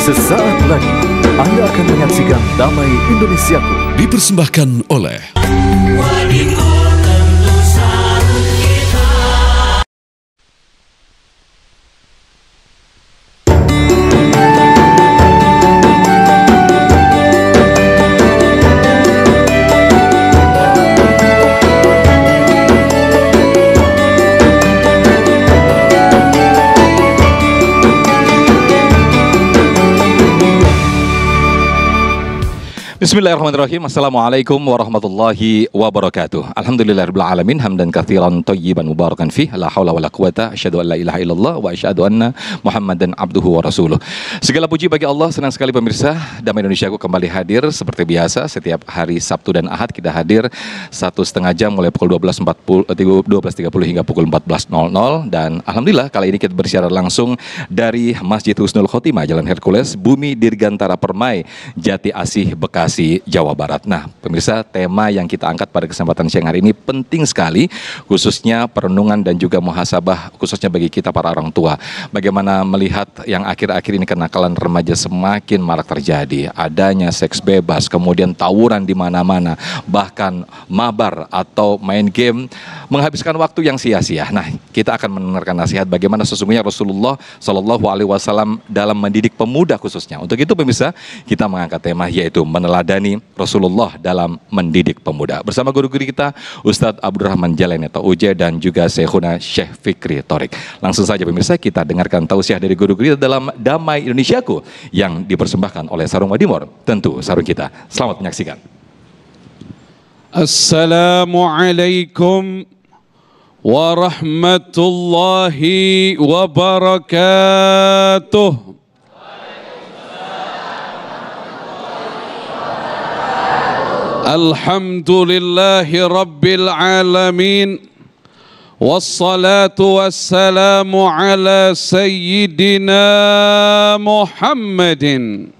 Sesaat lagi Anda akan menyaksikan Damai Indonesiaku, dipersembahkan oleh Bismillahirrahmanirrahim. Assalamualaikum warahmatullahi wabarakatuh. Alhamdulillahirabbil alamin, hamdan katsiran thayyiban mubarakan fih, la haula wala quwata, asyhadu an la ilaha illallah wa asyhadu anna Muhammadan abduhu wa rasuluh. Segala puji bagi Allah. Senang sekali pemirsa, Damai Indonesiaku kembali hadir seperti biasa setiap hari Sabtu dan Ahad. Kita hadir 1,5 jam mulai pukul 12.30 hingga pukul 14.00, dan alhamdulillah kali ini kita bersiaran langsung dari Masjid Husnul Khotimah, Jalan Hercules, Bumi Dirgantara Permai, Jati Asih, Bekasi, Jawa Barat. Nah, pemirsa, tema yang kita angkat pada kesempatan siang hari ini penting sekali, khususnya perenungan dan juga muhasabah, khususnya bagi kita para orang tua. Bagaimana melihat yang akhir-akhir ini kenakalan remaja semakin marak terjadi, adanya seks bebas, kemudian tawuran di mana-mana, bahkan mabar atau main game, menghabiskan waktu yang sia-sia. Nah, kita akan mendengarkan nasihat bagaimana sesungguhnya Rasulullah Shallallahu Alaihi Wasallam dalam mendidik pemuda khususnya. Untuk itu pemirsa, kita mengangkat tema yaitu meneladani Rasulullah dalam mendidik pemuda. Bersama guru-guru kita, Ustadz Abdurrahman Jalani atau UJ dan juga Syekhuna Syekh Fikri Thorik. Langsung saja pemirsa, kita dengarkan tausiah dari guru-guru kita dalam Damai Indonesiaku yang dipersembahkan oleh Sarung Wadimor. Tentu sarung kita. Selamat menyaksikan. Assalamualaikum warahmatullahi wabarakatuh. Alhamdulillahi Rabbil Alamin, wassalatu wassalamu ala Sayyidina Muhammadin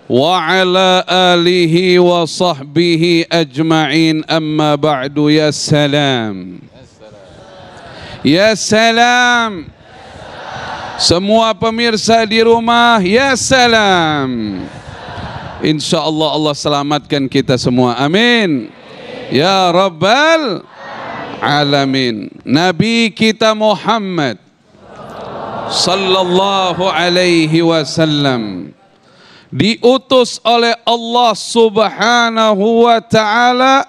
wa ala alihi wa sahbihi ajma'in, amma ba'du. Ya salam, ya salam. Semua pemirsa di rumah, ya salam. Insya Allah Allah selamatkan kita semua, amin ya Rabbal Alamin. Nabi kita Muhammad Sallallahu Alaihi Wasallam diutus oleh Allah Subhanahu wa Ta'ala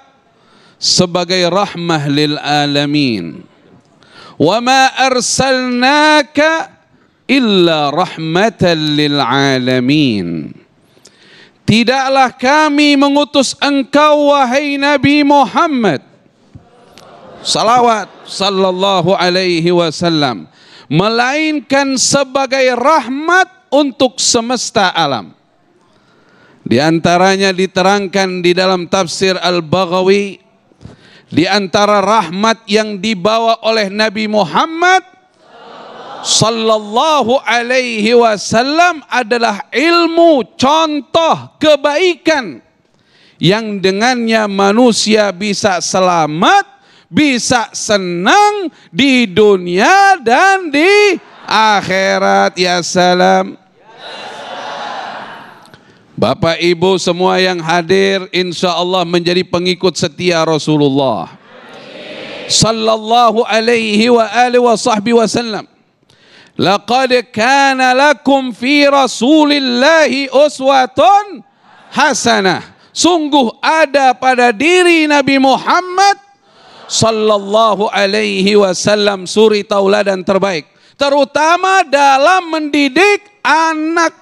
sebagai rahmah lil alamin. Wa ma arsalnaka illa rahmatan lil alamin. Tidaklah kami mengutus engkau wahai Nabi Muhammad salawat sallallahu alaihi wasallam, melainkan sebagai rahmat untuk semesta alam. Di antaranya diterangkan di dalam tafsir Al-Baghawi, di antara rahmat yang dibawa oleh Nabi Muhammad Sallallahu Alaihi Wasallam adalah ilmu, contoh kebaikan yang dengannya manusia bisa selamat, bisa senang di dunia dan di akhirat. Ya salam. Bapak Ibu semua yang hadir, insya Allah menjadi pengikut setia Rasulullah Sallallahu Alaihi wa alihi wa sahbihi wasallam. Laqad kana lakum fi Rasulillahi uswatun hasanah. Sungguh ada pada diri Nabi Muhammad Sallallahu Alaihi Wasallam suri tauladan terbaik, terutama dalam mendidik anak.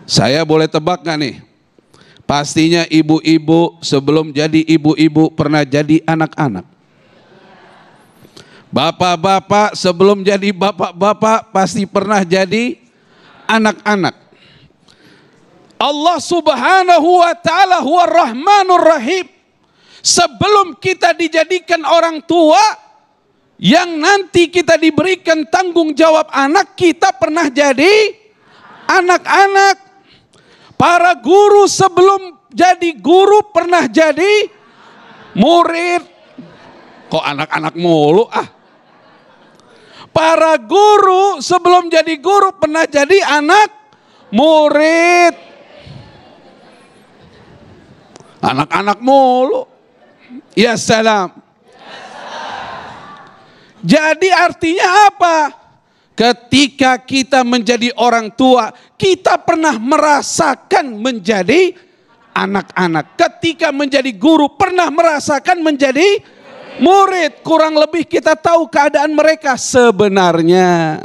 Saya boleh tebak gak nih? Pastinya ibu-ibu sebelum jadi ibu-ibu pernah jadi anak-anak. Bapak-bapak sebelum jadi bapak-bapak pasti pernah jadi anak-anak. Allah Subhanahu wa Ta'ala huwa Rahmanur Rahim. Sebelum kita dijadikan orang tua yang nanti kita diberikan tanggung jawab anak, kita pernah jadi anak-anak. Para guru sebelum jadi guru pernah jadi murid. Kok anak-anak mulu ah? Para guru sebelum jadi guru pernah jadi anak murid. Anak-anak mulu. Ya salam. Jadi artinya apa? Ketika kita menjadi orang tua, kita pernah merasakan menjadi anak-anak. Ketika menjadi guru, pernah merasakan menjadi murid. Kurang lebih kita tahu keadaan mereka sebenarnya.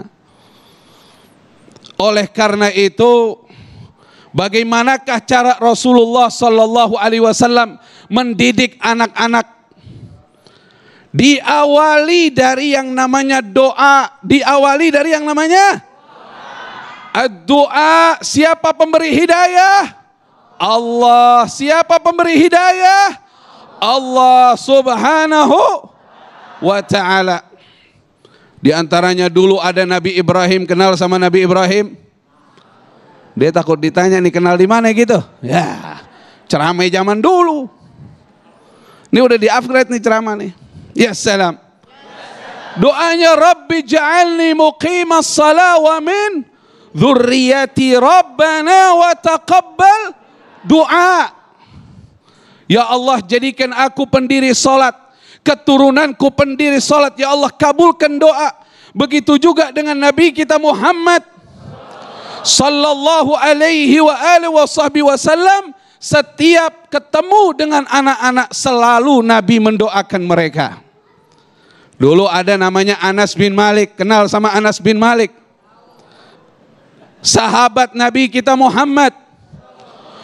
Oleh karena itu, bagaimanakah cara Rasulullah Sallallahu Alaihi Wasallam mendidik anak-anak? Diawali dari yang namanya doa. Diawali dari yang namanya doa. Siapa pemberi hidayah? Allah. Siapa pemberi hidayah? Allah Subhanahu wa ta'ala. Di antaranya dulu ada Nabi Ibrahim. Kenal sama Nabi Ibrahim? Dia takut ditanya nih, kenal di mana gitu. Ya, ceramah zaman dulu. Ini udah di-upgrade nih ceramah nih. Ya salam. Doanya, Rabbi ja'alni muqimas salah wa min dzurriyyati rabbana wa taqabbal doa. Ya Allah, jadikan aku pendiri salat, keturunanku pendiri salat. Ya Allah, kabulkan doa. Begitu juga dengan Nabi kita Muhammad sallallahu alaihi wa alihi wasallam. Setiap ketemu dengan anak-anak selalu Nabi mendoakan mereka. Dulu ada namanya Anas bin Malik. Kenal sama Anas bin Malik? Sahabat Nabi kita Muhammad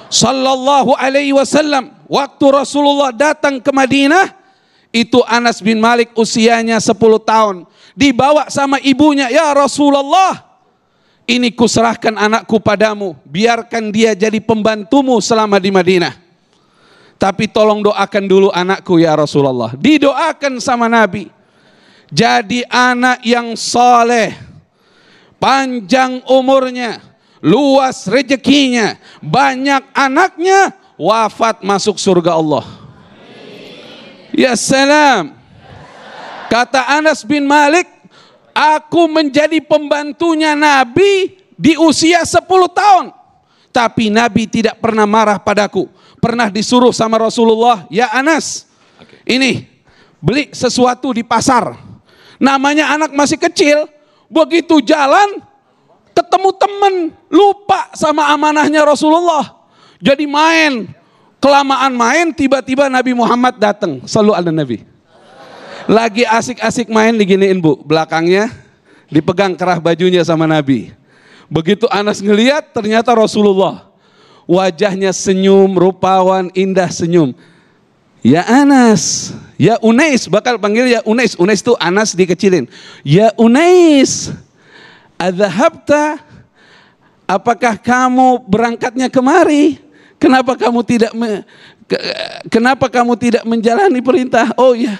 sallallahu alaihi wasallam. Waktu Rasulullah datang ke Madinah, itu Anas bin Malik usianya 10 tahun. Dibawa sama ibunya, ya Rasulullah, ini kuserahkan anakku padamu, biarkan dia jadi pembantumu selama di Madinah. Tapi tolong doakan dulu anakku ya Rasulullah. Didoakan sama Nabi. Jadi anak yang saleh, panjang umurnya, luas rezekinya, banyak anaknya, wafat masuk surga Allah. Ya salam. Kata Anas bin Malik, aku menjadi pembantunya Nabi di usia 10 tahun. Tapi Nabi tidak pernah marah padaku. Pernah disuruh sama Rasulullah, ya Anas, ini beli sesuatu di pasar. Namanya anak masih kecil, begitu jalan ketemu temen, lupa sama amanahnya Rasulullah. Jadi main, kelamaan main, tiba-tiba Nabi Muhammad datang. Shallu ala Nabi. Lagi asik-asik main diginiin bu, belakangnya dipegang kerah bajunya sama Nabi. Begitu Anas ngelihat, ternyata Rasulullah. Wajahnya senyum, rupawan, indah senyum. Ya Anas, ya Unais, bakal panggil ya Unais. Unais itu Anas dikecilin. Ya Unais, adzahabta, apakah kamu berangkatnya kemari? Kenapa kamu tidak menjalani perintah? Oh ya,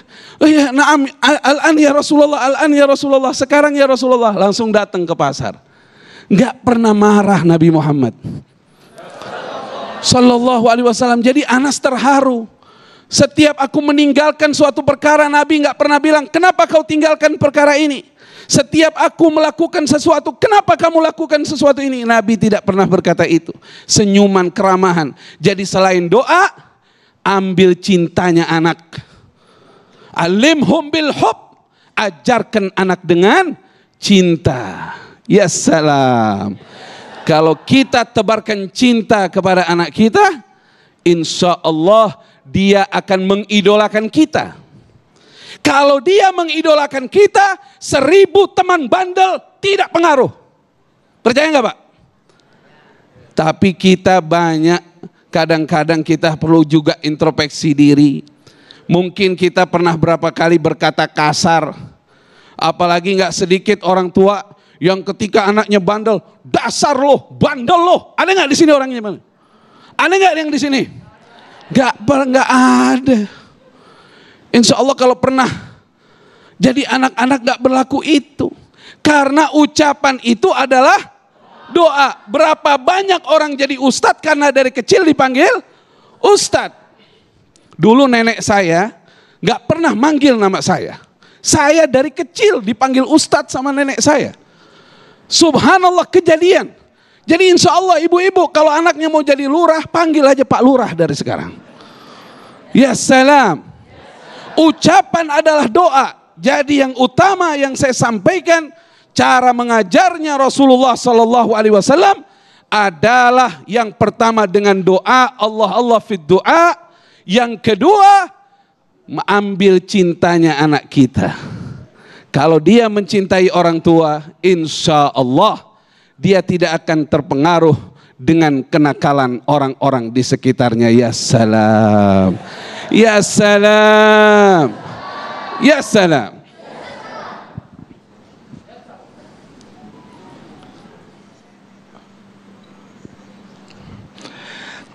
na'am, al-an ya Rasulullah, al-an ya Rasulullah, sekarang ya Rasulullah. Langsung datang ke pasar. Enggak pernah marah Nabi Muhammad sallallahu alaihi wasallam. Jadi Anas terharu. Setiap aku meninggalkan suatu perkara, Nabi enggak pernah bilang, kenapa kau tinggalkan perkara ini? Setiap aku melakukan sesuatu, kenapa kamu lakukan sesuatu ini? Nabi tidak pernah berkata itu. Senyuman, keramahan. Jadi selain doa, ambil cintanya anak. Alimhum bil hub, ajarkan anak dengan cinta. Ya salam. Kalau kita tebarkan cinta kepada anak kita, insya Allah dia akan mengidolakan kita. Kalau dia mengidolakan kita, 1000 teman bandel tidak pengaruh. Percaya nggak Pak? Tapi kita banyak, kadang-kadang kita perlu juga introspeksi diri. Mungkin kita pernah berapa kali berkata kasar. Apalagi nggak sedikit orang tua yang ketika anaknya bandel, dasar loh, bandel loh. Ada nggak di sini orangnya? Ada nggak yang di sini? Nggak ada. Insya Allah kalau pernah jadi anak-anak nggak berlaku itu. Karena ucapan itu adalah doa. Berapa banyak orang jadi ustadz karena dari kecil dipanggil ustadz. Dulu nenek saya nggak pernah manggil nama saya. Saya dari kecil dipanggil ustadz sama nenek saya. Subhanallah, kejadian. Jadi insya Allah ibu-ibu kalau anaknya mau jadi lurah, panggil aja Pak Lurah dari sekarang. Ya salam. Ucapan adalah doa. Jadi yang utama yang saya sampaikan, cara mengajarnya Rasulullah Sallallahu Alaihi Wasallam adalah yang pertama dengan doa, Allah fid doa. Yang kedua, mengambil cintanya anak kita. Kalau dia mencintai orang tua, insya Allah dia tidak akan terpengaruh dengan kenakalan orang-orang di sekitarnya. Ya salam, ya salam, ya salam.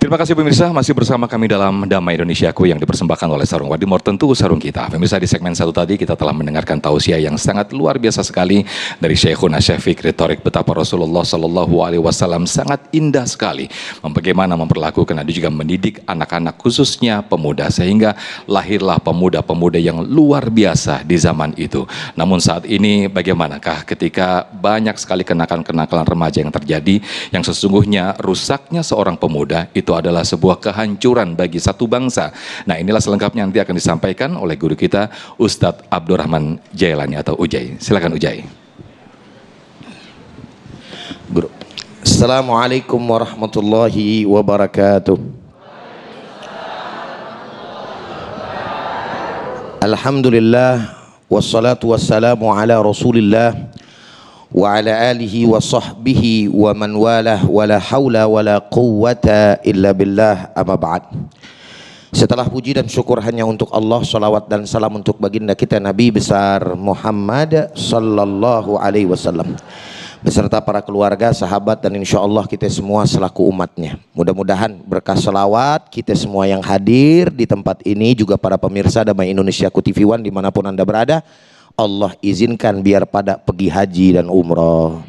Terima kasih pemirsa, masih bersama kami dalam Damai Indonesiaku yang dipersembahkan oleh Sarung Wadimor, tentu sarung kita. Pemirsa, di segmen 1 tadi kita telah mendengarkan tausiah yang sangat luar biasa sekali dari Syekhuna Syekh Fikri Thorik, betapa Rasulullah Sallallahu Alaihi Wasallam sangat indah sekali bagaimana memperlakukan dan juga mendidik anak-anak khususnya pemuda, sehingga lahirlah pemuda-pemuda yang luar biasa di zaman itu. Namun saat ini bagaimanakah ketika banyak sekali kenakalan-kenakalan remaja yang terjadi, yang sesungguhnya rusaknya seorang pemuda itu adalah sebuah kehancuran bagi satu bangsa. Nah, inilah selengkapnya nanti akan disampaikan oleh guru kita Ustadz Abdurrahman Jailani atau Ujai. Silakan Ujai. Guru. Assalamualaikum warahmatullahi wabarakatuh. Alhamdulillah wassalatu wassalamu ala Rasulillah wa ala alihi wa sahbihi wa man walah wa la hawla wa la quwwata illa billah, amma ba'd. Setelah puji dan syukur hanya untuk Allah, salawat dan salam untuk baginda kita Nabi besar Muhammad sallallahu alaihi wasallam beserta para keluarga, sahabat, dan insya Allah kita semua selaku umatnya. Mudah-mudahan berkah salawat kita semua yang hadir di tempat ini, juga para pemirsa Damai Indonesiaku TV One dimanapun Anda berada, Allah izinkan biar pada pergi haji dan umroh,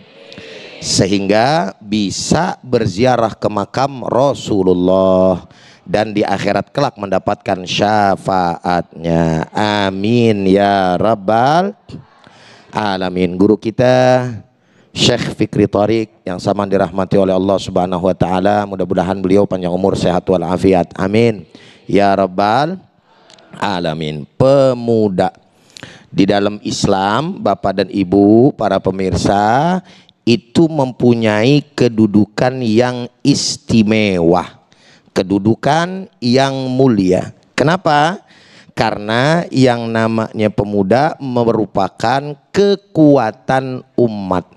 sehingga bisa berziarah ke makam Rasulullah dan di akhirat kelak mendapatkan syafaatnya. Amin ya rabbal alamin. Guru kita Syekh Fikri Thorik yang sama dirahmati oleh Allah Subhanahu wa taala, mudah-mudahan beliau panjang umur, sehat walafiat. Amin ya rabbal alamin. Pemuda di dalam Islam, Bapak dan Ibu, para pemirsa, itu mempunyai kedudukan yang istimewa, kedudukan yang mulia. Kenapa? Karena yang namanya pemuda merupakan kekuatan umat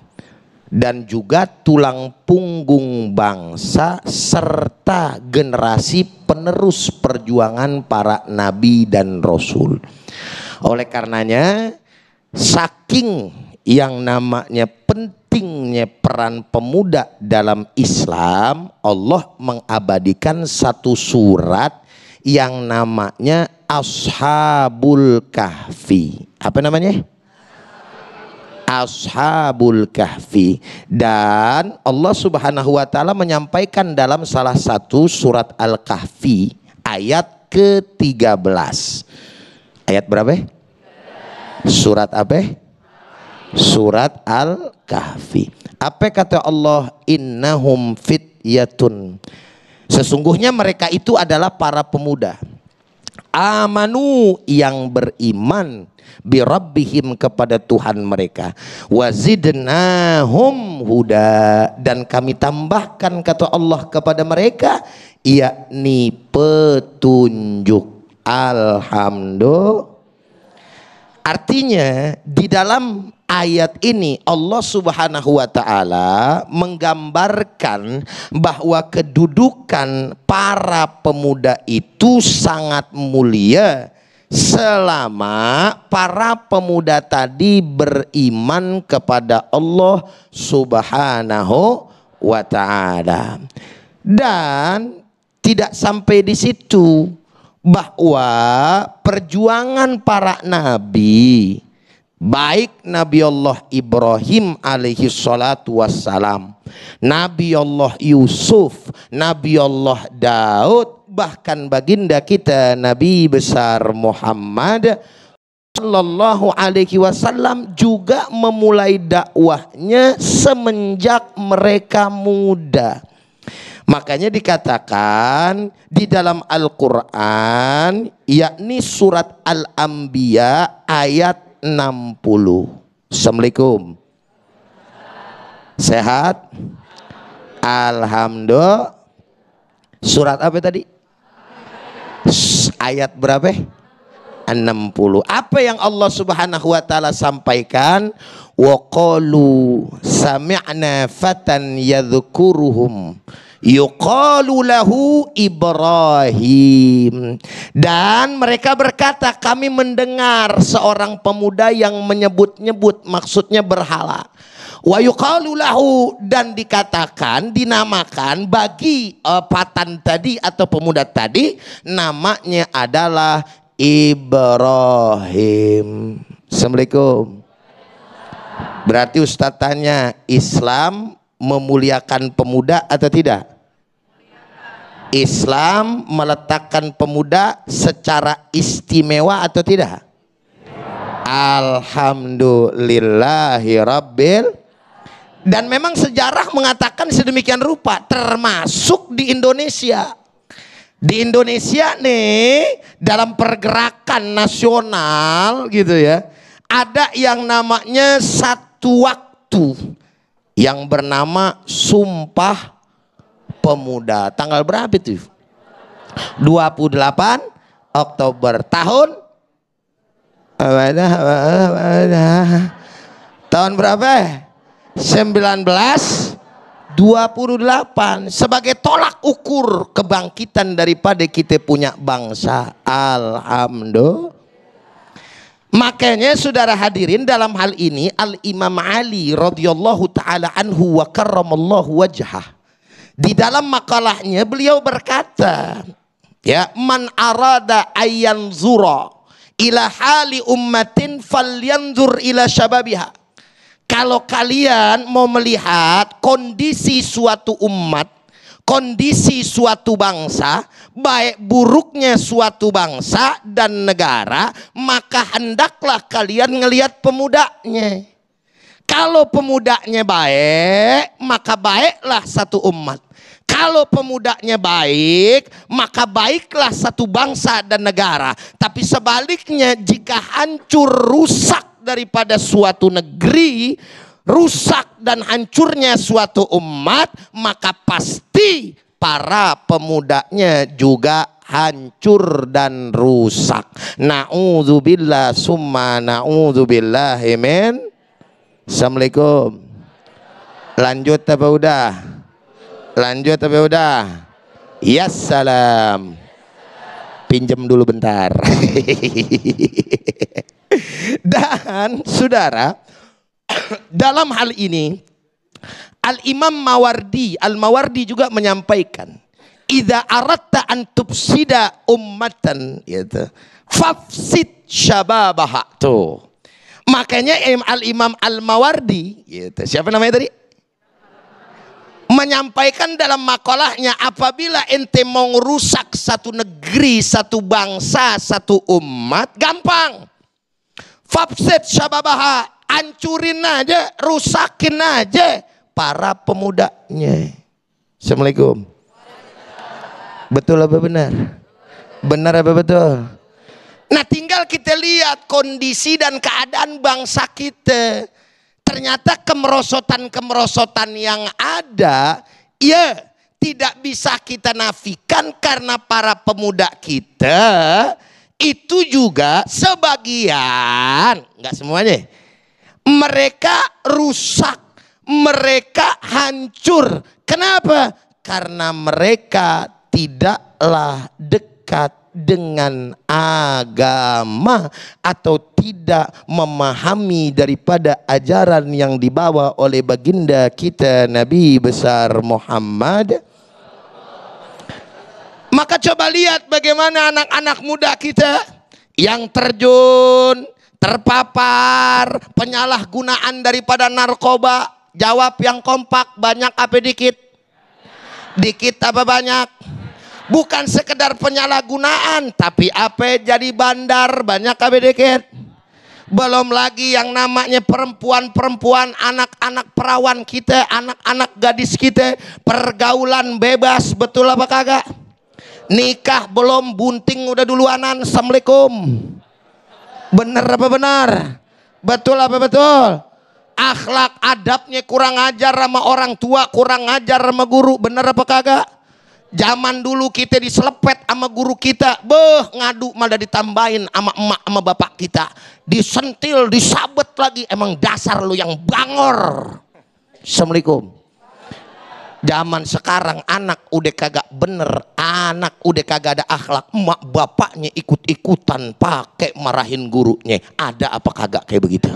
dan juga tulang punggung bangsa serta generasi penerus perjuangan para nabi dan rasul. Oleh karenanya, saking yang namanya pentingnya peran pemuda dalam Islam, Allah mengabadikan satu surat yang namanya Ashabul Kahfi. Apa namanya? Ashabul Kahfi. Dan Allah Subhanahu wa taala menyampaikan dalam salah satu surat Al-Kahfi ayat ke-13. Ayat berapa? Surat apa? Surat Al-Kahfi. Apa kata Allah? Innahum fityatun. Sesungguhnya mereka itu adalah para pemuda. Amanu, yang beriman, birabbihim, kepada Tuhan mereka. Wazidnahum huda, dan kami tambahkan, kata Allah, kepada mereka yakni petunjuk. Alhamdulillah. Artinya di dalam ayat ini Allah Subhanahu wa taala menggambarkan bahwa kedudukan para pemuda itu sangat mulia selama para pemuda tadi beriman kepada Allah Subhanahu wa taala. Dan tidak sampai di situ, bahwa perjuangan para nabi, baik Nabi Allah Ibrahim alaihi salatu wassalam, Nabi Allah Yusuf, Nabi Allah Daud, bahkan baginda kita Nabi besar Muhammad Sallallahu alaihi wasallam juga memulai dakwahnya semenjak mereka muda. Makanya dikatakan di dalam Al-Quran, yakni surat Al-Anbiya ayat 60. Assalamualaikum. Sehat? Alhamdulillah. Surat apa tadi? Ayat berapa? 60. Apa yang Allah Subhanahu wa taala sampaikan? Wa qalu sami'na fatan yadhkuruhum yuqalu lahu Ibrahim. Dan mereka berkata, kami mendengar seorang pemuda yang menyebut-nyebut, maksudnya berhala. Wa yuqalu lahu, dan dikatakan, dinamakan bagi fatan tadi atau pemuda tadi, namanya adalah Ibrahim. Assalamualaikum. Berarti Ustaz tanya, Islam memuliakan pemuda atau tidak? Islam meletakkan pemuda secara istimewa atau tidak? Alhamdulillahi Rabbil. Dan memang sejarah mengatakan sedemikian rupa, termasuk di Indonesia. Di Indonesia nih, dalam pergerakan nasional gitu ya, ada yang namanya satu waktu yang bernama Sumpah Pemuda. Tanggal berapa itu? 28 Oktober tahun berapa? 1928, sebagai tolak ukur kebangkitan daripada kita punya bangsa. Alhamdulillah. Makanya saudara hadirin, dalam hal ini Al-Imam Ali radhiyallahu taala anhu wa karramallahu wajhah, di dalam makalahnya beliau berkata, ya, man arada ayyan zura ila hali ummatin falyanzur ila syababiha. Kalau kalian mau melihat kondisi suatu umat, kondisi suatu bangsa, baik buruknya suatu bangsa dan negara, maka hendaklah kalian ngelihat pemudanya. Kalau pemudanya baik, maka baiklah satu umat. Kalau pemudanya baik, maka baiklah satu bangsa dan negara. Tapi sebaliknya, jika hancur, rusak daripada suatu negeri, rusak dan hancurnya suatu umat, maka pasti para pemudanya juga hancur dan rusak. Na'udzubillah summa na'udzubillah. Amin. Assalamualaikum. Lanjut apa udah? Lanjut apa udah? Ya salam. Pinjam dulu bentar. Dan saudara, dalam hal ini Al-Imam Mawardi, Al-Mawardi juga menyampaikan, idza aratta an tufsida ummatan, gitu, fafsid syababaha. Tuh. Makanya Al-Imam Al-Mawardi, gitu, siapa namanya tadi? Menyampaikan dalam makalahnya, apabila ente mau rusak satu negeri, satu bangsa, satu umat, gampang. Fafsid syababaha, hancurin aja, rusakin aja para pemudanya. Assalamualaikum. Betul apa benar? Benar apa betul? Nah, tinggal kita lihat kondisi dan keadaan bangsa kita. Ternyata kemerosotan-kemerosotan yang ada, ya tidak bisa kita nafikan, karena para pemuda kita itu juga sebagian, nggak semuanya, mereka rusak, mereka hancur. Kenapa? Karena mereka tidaklah dekat dengan agama atau tidak memahami daripada ajaran yang dibawa oleh baginda kita Nabi besar Muhammad. Maka coba lihat bagaimana anak-anak muda kita yang terjun, terpapar penyalahgunaan daripada narkoba. Jawab yang kompak, banyak apa dikit? Dikit apa banyak? Bukan sekedar penyalahgunaan, tapi apa jadi bandar, banyak apa dikit? Belum lagi yang namanya perempuan-perempuan, anak-anak perawan kita, anak-anak gadis kita, pergaulan bebas, betul apa kagak? Nikah belum, bunting udah duluanan. Assalamualaikum. Bener apa benar? Betul apa betul? Akhlak adabnya kurang ajar sama orang tua, kurang ajar sama guru. Bener apa kagak? Zaman dulu kita diselepet sama guru kita, ngadu malah ditambahin sama emak sama bapak kita, disentil, disabet lagi. Emang dasar lu yang bangor. Assalamualaikum. Zaman sekarang anak udah kagak bener, anak udah kagak ada akhlak, emak bapaknya ikut-ikutan pakai marahin gurunya. Ada apa kagak kayak begitu?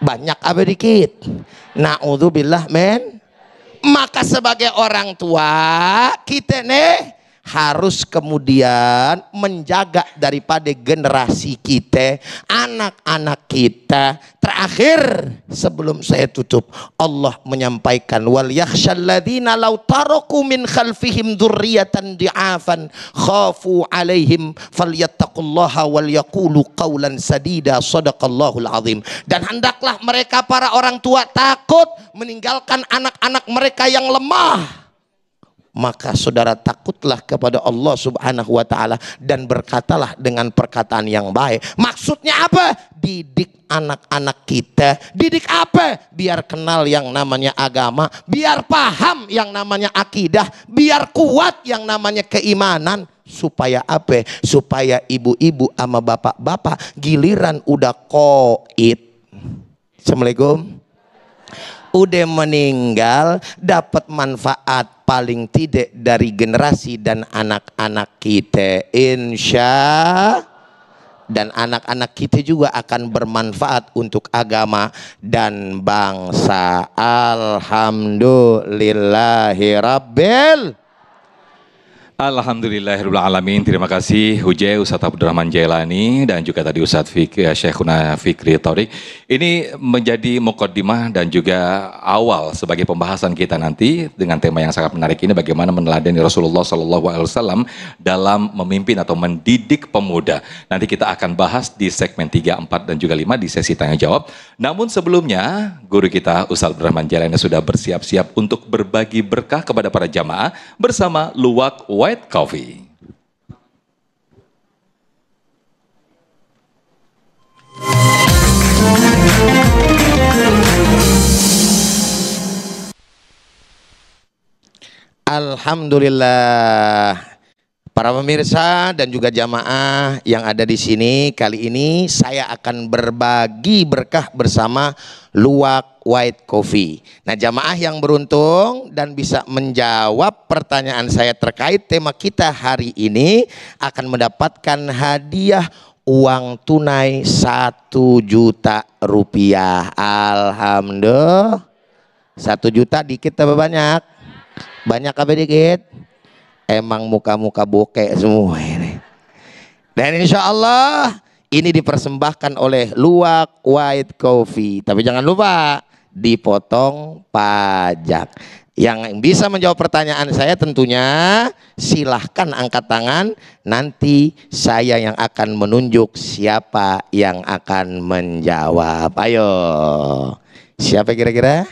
Banyak apa dikit? Na'udzubillah men. Maka sebagai orang tua kita nih harus kemudian menjaga daripada generasi kita, anak-anak kita. Terakhir sebelum saya tutup, Allah menyampaikan wal yakhshal ladzina law taraku min khalfihim dzurriyyatan di'afan khafu 'alaihim falyattaqullaha wal yaqulu qawlan sadida. Shadaqallahul azim. Dan hendaklah mereka para orang tua takut meninggalkan anak-anak mereka yang lemah. Maka saudara takutlah kepada Allah subhanahu wa ta'ala dan berkatalah dengan perkataan yang baik. Maksudnya apa? Didik anak-anak kita. Didik apa? Biar kenal yang namanya agama, biar paham yang namanya akidah, biar kuat yang namanya keimanan. Supaya apa? Supaya ibu-ibu sama bapak-bapak giliran udah qaid, assalamualaikum, udah meninggal, dapat manfaat paling tidak dari generasi dan anak-anak kita, insya. Dan anak-anak kita juga akan bermanfaat untuk agama dan bangsa. Alhamdulillahirabbil. Alhamdulillahirrahmanirrahim. Terima kasih Hujai, Ustadz Abdurrahman Jailani, dan juga tadi Ustadz Syekhuna Fikri Thorik. Ini menjadi mukaddimah dan juga awal sebagai pembahasan kita nanti dengan tema yang sangat menarik ini, bagaimana meneladani Rasulullah SAW dalam memimpin atau mendidik pemuda. Nanti kita akan bahas di segmen 3, 4 dan juga 5 di sesi tanya jawab. Namun sebelumnya guru kita Ustadz Abdurrahman Jailani sudah bersiap-siap untuk berbagi berkah kepada para jamaah bersama Luwak White Coffee. Alhamdulillah. Para pemirsa dan juga jamaah yang ada di sini, kali ini saya akan berbagi berkah bersama Luwak White Coffee. Nah, jamaah yang beruntung dan bisa menjawab pertanyaan saya terkait tema kita hari ini akan mendapatkan hadiah uang tunai 1 juta rupiah. Alhamdulillah. 1 juta dikit apa banyak? Banyak apa dikit? Emang muka-muka bokeh semua ini. Dan insya Allah ini dipersembahkan oleh Luwak White Coffee. Tapi jangan lupa dipotong pajak. Yang bisa menjawab pertanyaan saya tentunya silahkan angkat tangan. Nanti saya yang akan menunjuk siapa yang akan menjawab. Ayo, siapa kira-kira?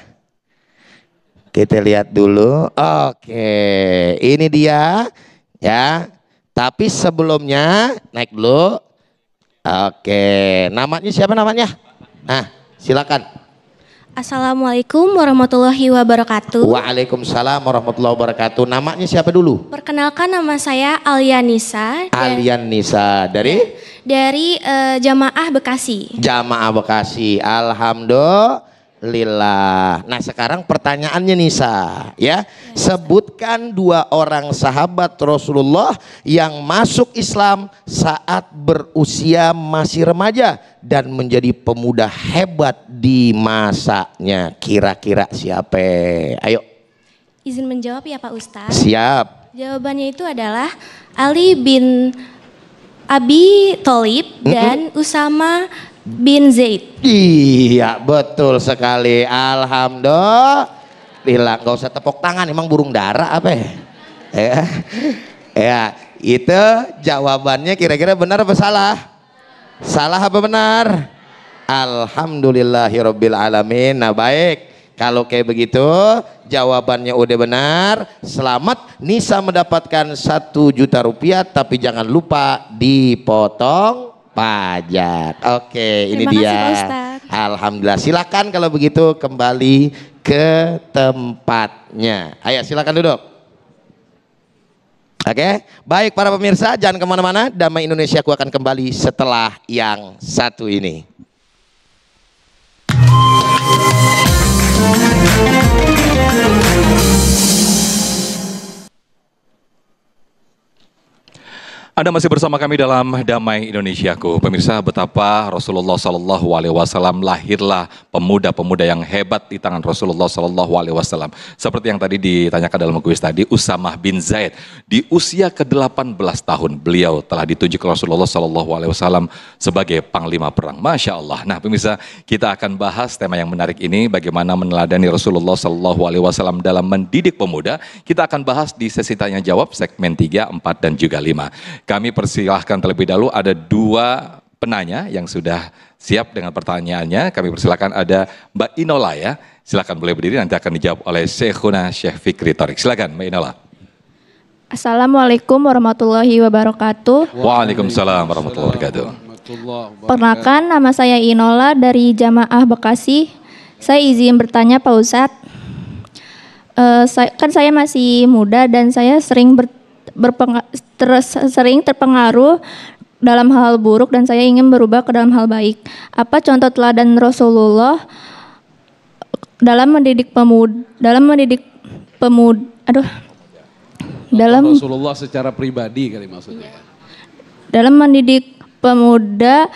Kita lihat dulu. Oke, ini dia ya. Tapi sebelumnya naik dulu. Oke, namanya siapa namanya? Nah, silakan. Assalamualaikum warahmatullahi wabarakatuh. Waalaikumsalam warahmatullahi wabarakatuh. Namanya siapa dulu? Perkenalkan, nama saya Alian Nisa. Alian Nisa dari Jamaah Bekasi. Jamaah Bekasi. Alhamdulillah. Nah, sekarang pertanyaannya Nisa ya. Sebutkan 2 orang sahabat Rasulullah yang masuk Islam saat berusia masih remaja dan menjadi pemuda hebat di masanya. Kira-kira siapa? Ayo. Izin menjawab ya Pak Ustadz. Siap. Jawabannya itu adalah Ali bin Abi Tholib dan Usama bin Zaid. Iya, betul sekali. Alhamdulillah. Gak usah tepuk tangan, emang burung dara apa ya? Ya, itu jawabannya kira-kira benar apa salah? Salah apa benar? Alhamdulillahirabbil alamin. Nah, baik. Kalau kayak begitu jawabannya udah benar, selamat. Nisa mendapatkan 1 juta rupiah, tapi jangan lupa dipotong pajak. Oke, ini Terima kasih, dia. Pak Ustadz. Alhamdulillah. Silakan kalau begitu kembali ke tempatnya. Ayo silakan duduk. Oke, baik para pemirsa, jangan kemana-mana. Damai Indonesiaku akan kembali setelah yang satu ini. Anda masih bersama kami dalam Damai Indonesiaku. Pemirsa, betapa Rasulullah Sallallahu Alaihi Wasallam lahirlah pemuda-pemuda yang hebat di tangan Rasulullah Sallallahu Alaihi Wasallam. Seperti yang tadi ditanyakan dalam kuis tadi, Usamah bin Zaid di usia ke-18 tahun beliau telah ditunjuk Rasulullah Sallallahu Alaihi Wasallam sebagai panglima perang. Masya Allah. Nah, pemirsa, kita akan bahas tema yang menarik ini, bagaimana meneladani Rasulullah Sallallahu Alaihi Wasallam dalam mendidik pemuda. Kita akan bahas di sesi tanya jawab segmen 3, 4 dan juga 5. Kami persilahkan terlebih dahulu, ada 2 penanya yang sudah siap dengan pertanyaannya. Kami persilahkan, ada Mbak Inola ya. Silakan boleh berdiri, nanti akan dijawab oleh Syekhuna Syekh Fikri Thorik. Silakan Mbak Inola. Assalamualaikum warahmatullahi wabarakatuh. Waalaikumsalam warahmatullahi wabarakatuh. Perkenalkan, nama saya Inola dari Jamaah Bekasi. Saya izin bertanya Pak Ustadz. Saya masih muda dan saya sering sering terpengaruh dalam hal buruk dan saya ingin berubah ke dalam hal baik. Apa contoh teladan Rasulullah dalam mendidik Rasulullah secara pribadi kali maksudnya. Dalam mendidik pemuda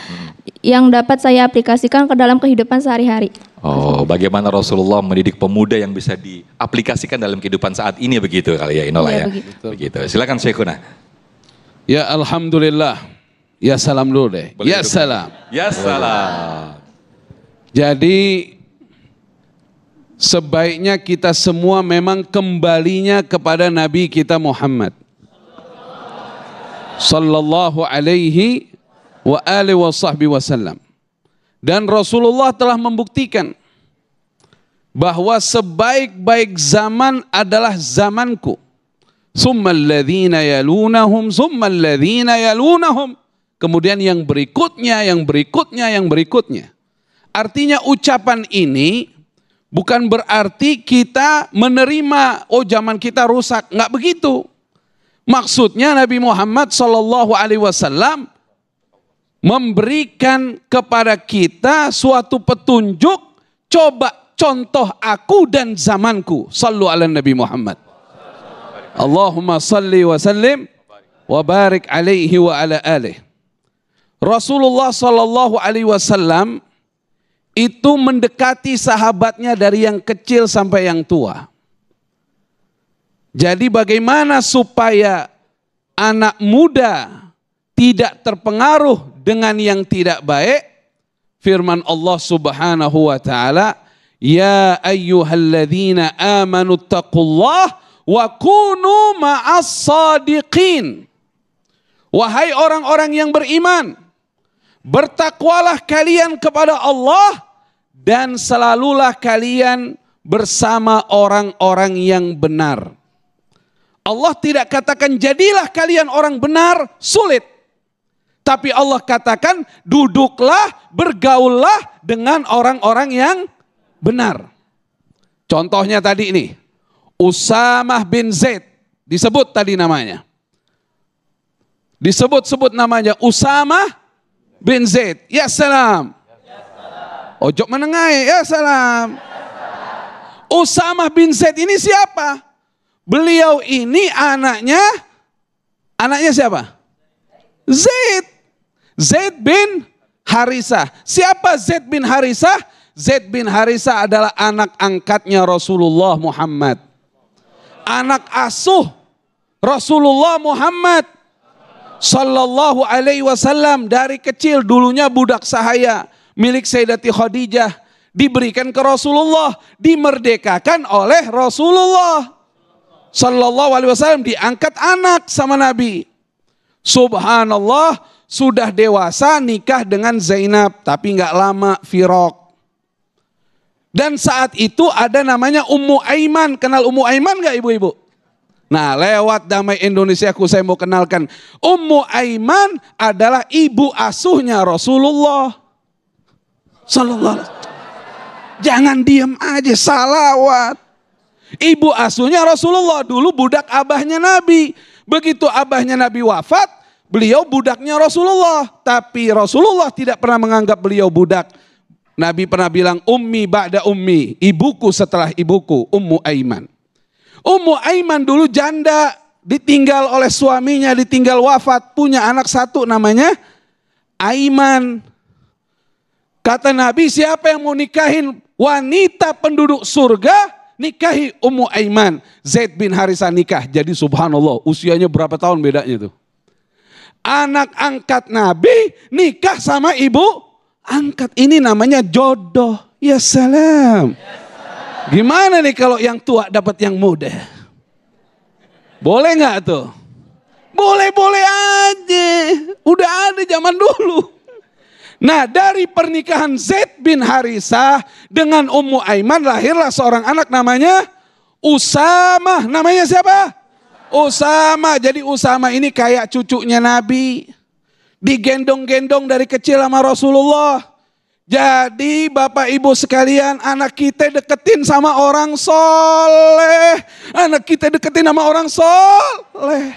yang dapat saya aplikasikan ke dalam kehidupan sehari-hari. Oh, bagaimana Rasulullah mendidik pemuda yang bisa diaplikasikan dalam kehidupan saat ini, begitu kali ya Inola ya. Begitu. Silakan Syekhuna. Ya alhamdulillah. Ya salam dulu deh. Boleh ya duduk. salam. Ya salam. Jadi sebaiknya kita semua memang kembalinya kepada Nabi kita Muhammad sallallahu alaihi wa alihi wa sahbihi wasallam. Dan Rasulullah telah membuktikan bahwa sebaik-baik zaman adalah zamanku. Summal ladzina yalunahum, summal ladzina yalunahum. Kemudian yang berikutnya, yang berikutnya, yang berikutnya. Artinya ucapan ini bukan berarti kita menerima, oh zaman kita rusak. Enggak begitu. Maksudnya Nabi Muhammad SAW memberikan kepada kita suatu petunjuk, coba contoh aku dan zamanku. Sallu ala Nabi Muhammad. Allahumma salli wa sallim wa barik alaihi wa ala alih. Rasulullah sallallahu alaihi wasallam itu mendekati sahabatnya dari yang kecil sampai yang tua. Jadi bagaimana supaya anak muda tidak terpengaruh dengan yang tidak baik? Firman Allah Subhanahu wa taala, "Ya ayyuhalladzina amanu taqullah wa kunu ma'as sadiqin." Wahai orang-orang yang beriman, bertakwalah kalian kepada Allah dan selalulah kalian bersama orang-orang yang benar. Allah tidak katakan jadilah kalian orang benar, sulit. Tapi Allah katakan duduklah, bergaullah dengan orang-orang yang benar. Contohnya tadi ini, Usamah bin Zaid, disebut tadi namanya. Disebut-sebut namanya Usamah bin Zaid. Ya salam. Ojo menengai, ya salam. Usamah bin Zaid ini siapa? Beliau ini anaknya siapa? Zaid. Zaid bin Harisah. Siapa Zaid bin Harisah? Zaid bin Harisah adalah anak angkatnya Rasulullah Muhammad. Anak asuh Rasulullah Muhammad sallallahu alaihi wasallam. Dari kecil dulunya budak sahaya milik Sayyidati Khadijah, diberikan ke Rasulullah, dimerdekakan oleh Rasulullah sallallahu alaihi wasallam, diangkat anak sama Nabi. Subhanallah, sudah dewasa nikah dengan Zainab, tapi nggak lama firaq. Dan saat itu ada namanya Ummu Aiman. Kenal Ummu Aiman nggak ibu-ibu? Nah, lewat Damai Indonesiaku saya mau kenalkan. Ummu Aiman adalah ibu asuhnya Rasulullah Sallallahu alaihi wasallam. Jangan diam aja, salawat. Ibu asuhnya Rasulullah, dulu budak abahnya Nabi. Begitu abahnya Nabi wafat, beliau budaknya Rasulullah. Tapi Rasulullah tidak pernah menganggap beliau budak. Nabi pernah bilang, ummi ba'da ummi, ibuku setelah ibuku, Ummu Aiman. Ummu Aiman dulu janda, ditinggal oleh suaminya, ditinggal wafat, punya anak satu namanya Aiman. Kata Nabi, siapa yang mau nikahin wanita penduduk surga, nikahi Ummu Aiman. Zaid bin Harisah nikah. Jadi subhanallah, usianya berapa tahun bedanya tuh? Anak angkat Nabi nikah sama ibu angkat. Ini namanya jodoh. Ya salam. Gimana nih kalau yang tua dapat yang muda? Boleh nggak tuh? Boleh-boleh aja. Udah ada zaman dulu. Nah, dari pernikahan Zaid bin Harisah dengan Ummu Aiman lahirlah seorang anak namanya Usamah. Namanya siapa? Usamah. Jadi Usamah ini kayak cucunya Nabi. Digendong-gendong dari kecil sama Rasulullah. Jadi Bapak Ibu sekalian, anak kita deketin sama orang soleh. Anak kita deketin sama orang soleh.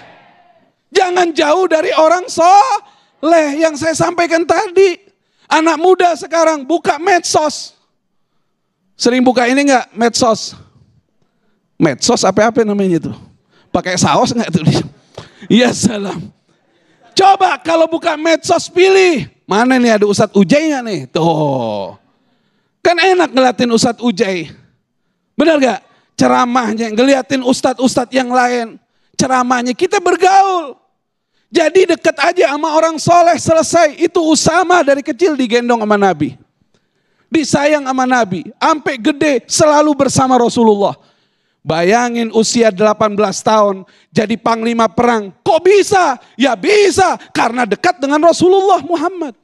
Jangan jauh dari orang soleh yang saya sampaikan tadi. Anak muda sekarang buka medsos. Sering buka ini enggak? Medsos. Medsos apa-apa namanya itu? Pakai saus enggak tuh? Ya salam. Coba kalau buka medsos pilih. Mana nih ada Ustadz Ujai enggak nih? Tuh. Kan enak ngeliatin Ustadz Ujai. Benar gak? Ceramahnya, ngeliatin Ustadz-Ustadz yang lain. Ceramahnya, kita bergaul. Jadi dekat aja sama orang soleh, selesai. Itu Usamah dari kecil digendong sama Nabi. Disayang sama Nabi. Sampai gede selalu bersama Rasulullah. Bayangin usia 18 tahun jadi panglima perang. Kok bisa? Ya bisa karena dekat dengan Rasulullah Muhammad.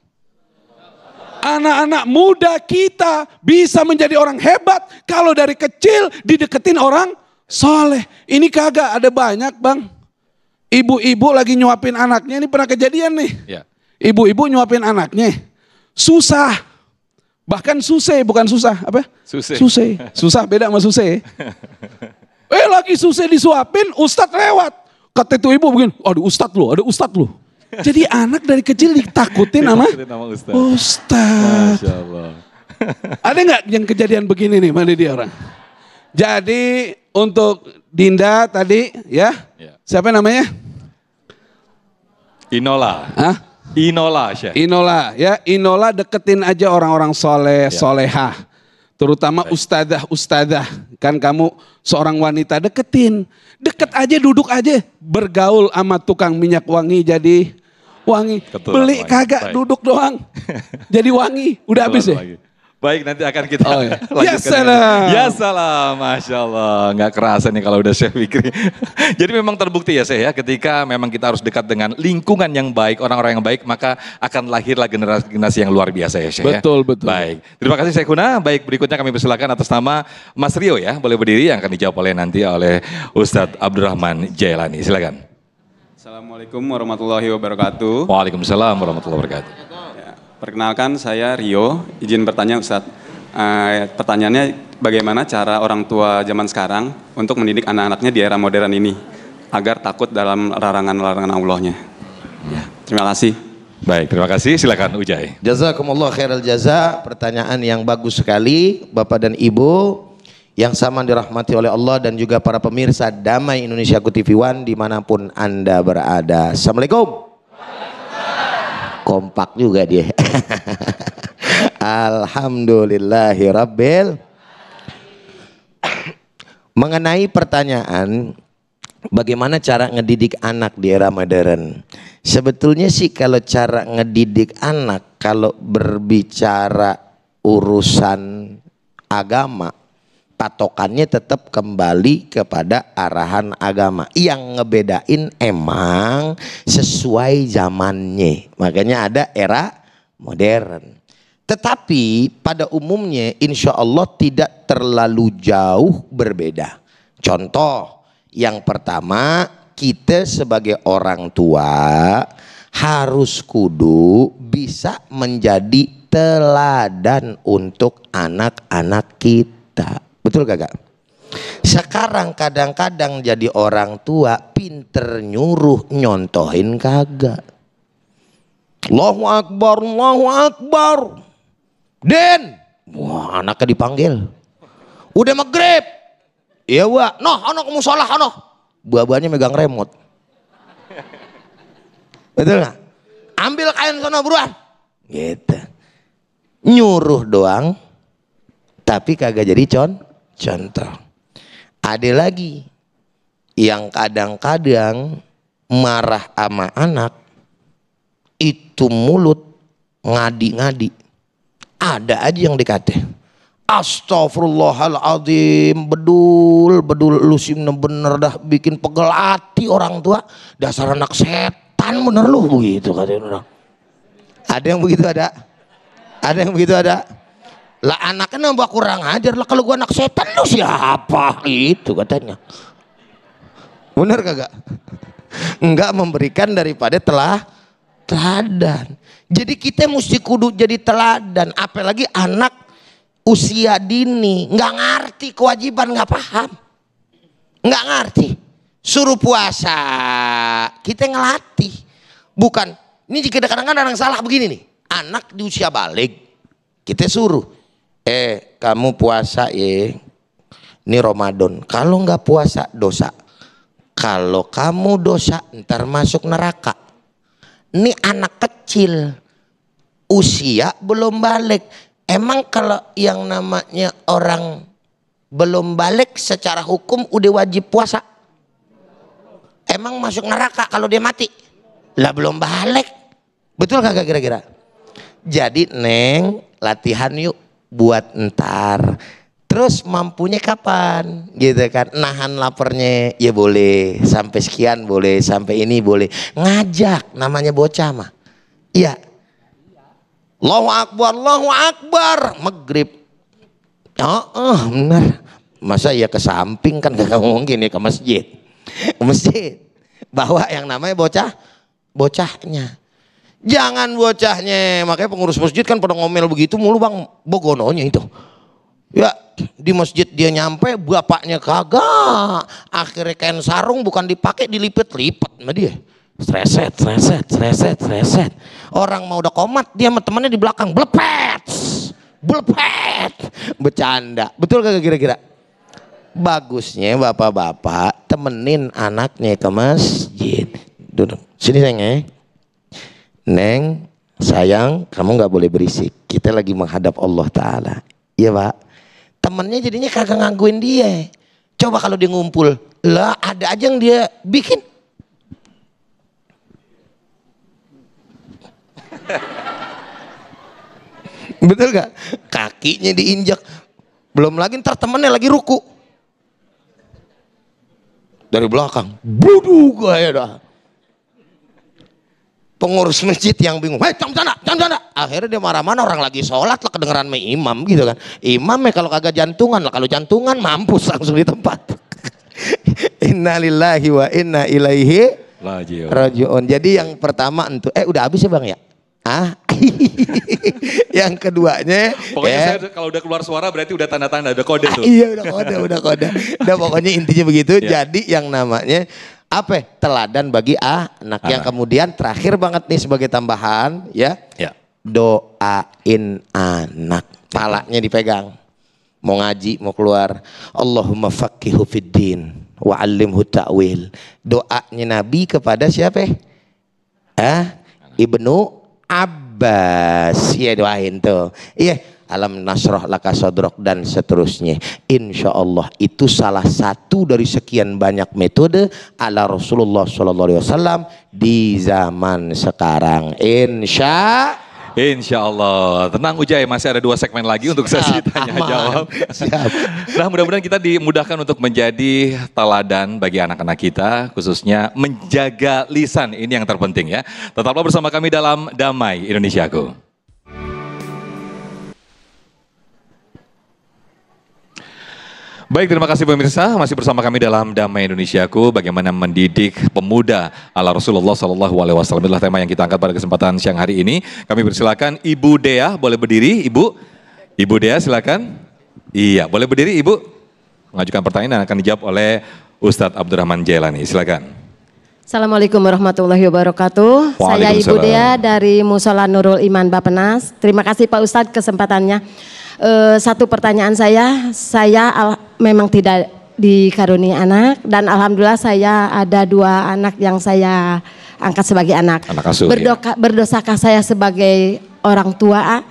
Anak-anak muda kita bisa menjadi orang hebat kalau dari kecil dideketin orang soleh. Ini kagak ada banyak bang. Ibu-ibu lagi nyuapin anaknya, ini pernah kejadian nih. Ya. Ibu-ibu nyuapin anaknya, susah. Bahkan susah, bukan susah, apa? Susah. Susah beda sama susah. Lagi susah disuapin, ustadz lewat. Kata itu ibu begini, ada ustadz lu. Jadi anak dari kecil ditakutin sama ustadz. Masya Allah. Ada nggak yang kejadian begini nih, mana dia orang? Jadi untuk Dinda tadi ya. Siapa namanya? Inola. Hah? Inola, Syekh. Inola, ya. Inola deketin aja orang-orang soleh, solehah. Terutama ustadzah. Kan kamu seorang wanita deketin. Deket aja, duduk aja. Bergaul sama tukang minyak wangi jadi wangi. Ketul, beli wangi. Kagak, baik. Duduk doang. Jadi wangi. Udah habis ya? Baik, nanti akan kita lanjutkan. Ya salam. Ya salam, Masya Allah. Nggak kerasa nih kalau udah Syekh Fikri. Jadi memang terbukti ya Syekh ya, ketika memang kita harus dekat dengan lingkungan yang baik, orang-orang yang baik, maka akan lahirlah generasi yang luar biasa ya Syekh. Betul. Baik, terima kasih Syekhuna. Baik, berikutnya kami persilakan atas nama Mas Rio ya, boleh berdiri yang akan dijawab nanti oleh Ustadz Abdurrahman Jailani. Silakan. Assalamualaikum warahmatullahi wabarakatuh. Waalaikumsalam warahmatullahi wabarakatuh. Perkenalkan saya Rio, izin bertanya Ustadz. Pertanyaannya bagaimana cara orang tua zaman sekarang untuk mendidik anak-anaknya di era modern ini agar takut dalam larangan-larangan Allahnya. Terima kasih. Baik, terima kasih. Silakan Ujai. Jazakumullah khairal jaza. Pertanyaan yang bagus sekali Bapak dan Ibu yang sama dirahmati oleh Allah dan juga para pemirsa Damai Indonesiaku TV One dimanapun Anda berada. Assalamualaikum. Kompak juga dia. Alhamdulillahirabbil. Mengenai pertanyaan bagaimana cara ngedidik anak di era modern. Sebetulnya sih kalau cara ngedidik anak, kalau berbicara urusan agama, patokannya tetap kembali kepada arahan agama. Yang ngebedain emang sesuai zamannya. Makanya ada era modern. Tetapi pada umumnya insya Allah tidak terlalu jauh berbeda. Contoh yang pertama, kita sebagai orang tua harus kudu bisa menjadi teladan untuk anak-anak kita. Betul kagak? Sekarang kadang-kadang jadi orang tua pinter nyuruh nyontohin kagak. Allahu Akbar, Allahu Akbar. Den, wah anaknya dipanggil. Udah maghrib. Iya wah, noh anak kamu sholah noh. Buah-buahnya megang remote. Betul nggak? Ambil kain sono buruan. Gitu. Nyuruh doang, tapi kagak jadi contoh. Ada lagi yang kadang-kadang marah sama anak, itu mulut ngadi-ngadi. Ada aja yang dikata, astagfirullahaladzim, bedul lu sih bener dah bikin pegel hati orang tua, dasar anak setan bener lu begitu katanya orang. Ada yang begitu ada? Ada yang begitu ada? Lah anaknya nambah kurang ajar lah, kalau gua anak setan lu siapa? Itu katanya. Bener kagak? Enggak memberikan daripada teladan. Jadi kita mesti kudu jadi teladan, apalagi anak usia dini, nggak ngerti kewajiban, nggak paham, nggak ngerti. Suruh puasa, kita ngelatih. Bukan, ini jika kadang-kadang yang salah begini nih, anak di usia balik, kita suruh, kamu puasa ya, ini Ramadan. Kalau nggak puasa dosa. Kalau kamu dosa, ntar masuk neraka. Ini anak kecil, usia belum balik. Emang kalau yang namanya orang belum balik secara hukum udah wajib puasa? Emang masuk neraka kalau dia mati? Lah belum balik. Betul kagak kira-kira? Jadi Neng, latihan yuk buat ntar. Terus mampunya kapan? Gitu kan. Nahan laparnya ya boleh, sampai sekian boleh, sampai ini boleh. Ngajak namanya bocah mah. Iya. Allahu Akbar, Allahu Akbar. Maghrib. Benar. Masa ya ke samping kan gak mungkin ya, ke masjid. Ke masjid. Bawa yang namanya bocahnya. Jangan bocahnya. Makanya pengurus masjid kan pada ngomel begitu mulu bang. Bogononya itu. Ya di masjid dia nyampe, bapaknya kagak. Akhirnya kain sarung bukan dipakai, dilipet-lipet sama dia. Streset. Orang mau udah komat, dia sama temannya di belakang belepet. Bercanda. Betul kagak kira-kira? Bagusnya bapak-bapak temenin anaknya ke masjid. Duduk. Sini Neng ya. Neng, sayang, kamu nggak boleh berisik. Kita lagi menghadap Allah Ta'ala. Iya Pak. Temennya jadinya kagak ngangguin dia. Coba kalau dia ngumpul, lah ada aja yang dia bikin. Betul gak? Kakinya diinjak. Belum lagi ntar temennya lagi ruku. Dari belakang, buduk ya dah. Pengurus masjid yang bingung, jangan bercanda. Akhirnya dia marah-marah, orang lagi sholat lah kedengeran sama imam gitu kan. Imamnya kalau kagak jantungan lah, kalau jantungan mampus langsung di tempat. Innalillahi wa inna ilaihi rajiun. Jadi yang pertama untuk udah habis ya bang ya? Yang keduanya pokoknya saya kalau udah keluar suara berarti udah tanda-tanda, udah kode tuh. Iya udah kode. Udah pokoknya intinya begitu. Ya. Jadi yang namanya apa? Teladan bagi anak. Yang kemudian terakhir banget nih sebagai tambahan ya. Doain anak. Palanya dipegang. Mau ngaji, mau keluar. Allahumma faqihu fiddin wa 'allimhu ta'wil. Doanya Nabi kepada siapa? Ibnu Abbas. Ya doain tuh. Iya. Alam nasrah laka sadrak dan seterusnya. Insya Allah itu salah satu dari sekian banyak metode ala Rasulullah SAW di zaman sekarang. Insya Insya Allah. Tenang Ujai, masih ada 2 segmen lagi untuk sesi tanya jawab. Siap. Nah, mudah-mudahan kita dimudahkan untuk menjadi teladan bagi anak-anak kita, khususnya menjaga lisan, ini yang terpenting ya. Tetaplah bersama kami dalam Damai Indonesiaku. Baik, terima kasih pemirsa, masih bersama kami dalam Damai Indonesiaku, bagaimana mendidik pemuda ala Rasulullah SAW. Itulah tema yang kita angkat pada kesempatan siang hari ini. Kami persilakan Ibu Dea, boleh berdiri Ibu? Ibu Dea silakan. Iya, boleh berdiri Ibu? Mengajukan pertanyaan akan dijawab oleh Ustadz Abdurrahman Jailani, silakan. Assalamualaikum warahmatullahi wabarakatuh. Saya Ibu Dea dari Musola Nurul Iman Bapenas. Terima kasih Pak Ustadz kesempatannya. Satu pertanyaan saya memang tidak dikaruniai anak dan alhamdulillah saya ada 2 anak yang saya angkat sebagai anak. Anak asuh, Berdosakah saya sebagai orang tua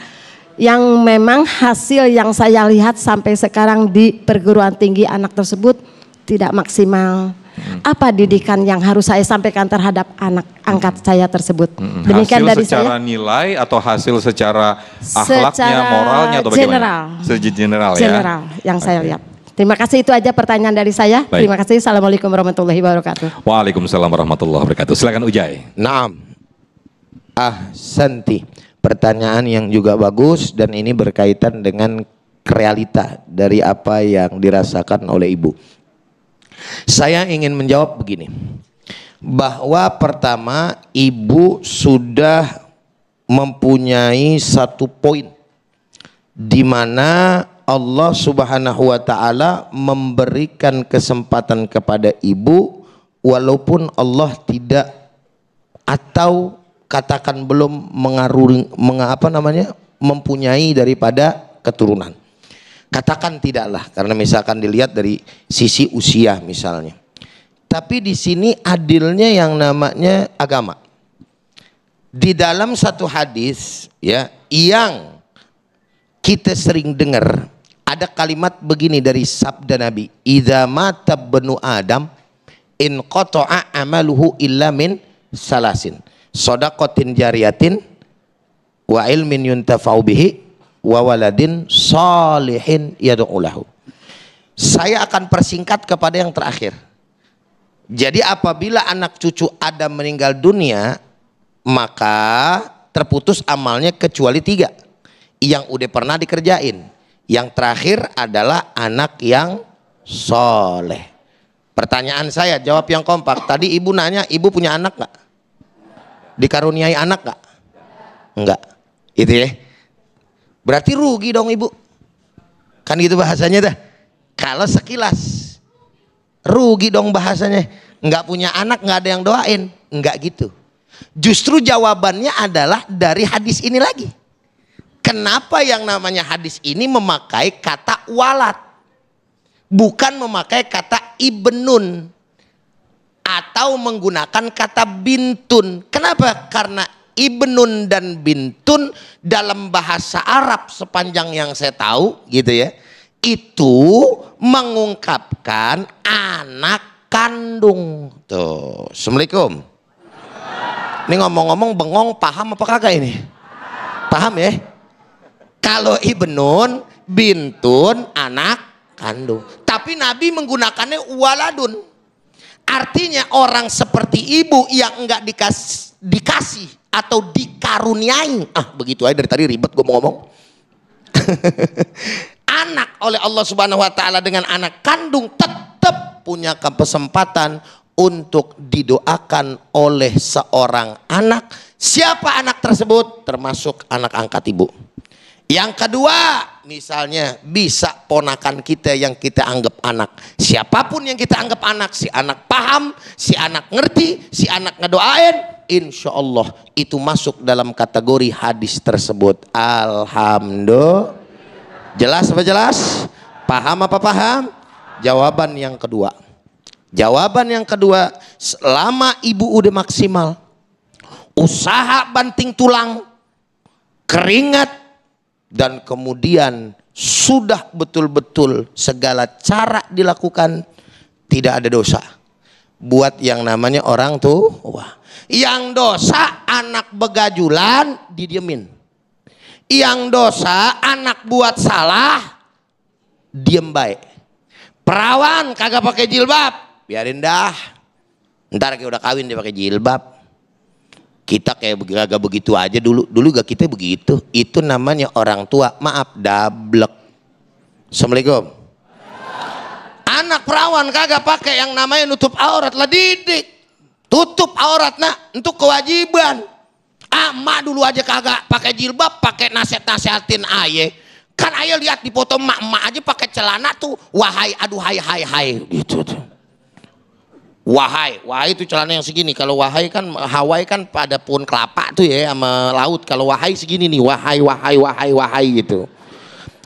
yang memang hasil yang saya lihat sampai sekarang di perguruan tinggi anak tersebut tidak maksimal? Apa didikan yang harus saya sampaikan terhadap anak angkat saya tersebut? Demikian hasil dari secara saya. Nilai atau hasil secara akhlaknya, moralnya atau bagaimana? General ya. General yang saya lihat. Terima kasih, itu aja pertanyaan dari saya. Baik. Terima kasih. Assalamualaikum warahmatullahi wabarakatuh. Waalaikumsalam warahmatullahi wabarakatuh. Silakan Ujai. Naam. Santi. Pertanyaan yang juga bagus dan ini berkaitan dengan realita dari apa yang dirasakan oleh ibu. Saya ingin menjawab begini, bahwa pertama ibu sudah mempunyai satu poin di mana Allah Subhanahu wa taala memberikan kesempatan kepada ibu walaupun Allah tidak atau katakan belum mempunyai daripada keturunan. Katakan tidaklah, karena misalkan dilihat dari sisi usia misalnya. Tapi di sini adilnya yang namanya agama. Di dalam satu hadis ya yang kita sering dengar ada kalimat begini dari sabda Nabi, "Idza mata ibnu Adam in qata'a amaluhu illa min salasin, shadaqatin jariyatin wa ilmin yuntafa'u bihi wa waladin salihin yad'ulahu." Saya akan persingkat kepada yang terakhir. Jadi apabila anak cucu Adam meninggal dunia, maka terputus amalnya kecuali 3 yang udah pernah dikerjain. Yang terakhir adalah anak yang soleh. Pertanyaan saya, jawab yang kompak. Tadi ibu nanya, ibu punya anak gak? Dikaruniai anak gak? Enggak. Itu ya. Berarti rugi dong ibu. Kan gitu bahasanya dah. Kalau sekilas rugi dong bahasanya. Enggak punya anak, enggak ada yang doain. Enggak gitu. Justru jawabannya adalah dari hadis ini lagi. Kenapa yang namanya hadis ini memakai kata walad, bukan memakai kata ibnun atau menggunakan kata bintun? Kenapa? Karena ibnun dan bintun dalam bahasa Arab sepanjang yang saya tahu gitu ya, itu mengungkapkan anak kandung. Tuh, Assalamualaikum. Ini ngomong-ngomong bengong, paham apa kagak ini? Paham ya? Kalau ibnun, bintun, anak kandung. Tapi Nabi menggunakannya waladun. Artinya orang seperti ibu yang enggak dikasih atau dikaruniai. Begitu aja dari tadi ribet gue mau ngomong. Anak oleh Allah Subhanahu wa taala dengan anak kandung tetap punya kesempatan untuk didoakan oleh seorang anak. Siapa anak tersebut? Termasuk anak angkat ibu. Yang kedua, misalnya bisa ponakan kita yang kita anggap anak. Siapapun yang kita anggap anak, si anak paham, si anak ngerti, si anak ngedoain, insya Allah itu masuk dalam kategori hadis tersebut. Alhamdulillah. Jelas apa jelas? Paham apa paham? Jawaban yang kedua. Jawaban yang kedua, selama ibu udah maksimal, usaha banting tulang, keringat, dan kemudian sudah betul-betul segala cara dilakukan, tidak ada dosa. Buat yang namanya orang tuh, wah, yang dosa anak begajulan didiemin. Yang dosa anak buat salah diem baik. Perawan kagak pakai jilbab, biarin dah. Ntar kayak udah kawin dia pakai jilbab. Kita kayak kagak begitu aja dulu. Dulu gak kita begitu. Itu namanya orang tua. Maaf, dablek. Assalamualaikum. Anak perawan kagak pakai yang namanya nutup aurat lah, didik. Tutup aurat nak, untuk kewajiban. Mak dulu aja kagak pakai jilbab, pakai nasihatin aye. Kan aye lihat di foto mak aja pakai celana tuh, wahai, aduh hai gitu tuh. Wahai itu celana yang segini. Kalau wahai kan Hawaii kan pada pohon kelapa tuh ya sama laut. Kalau wahai segini nih, wahai gitu.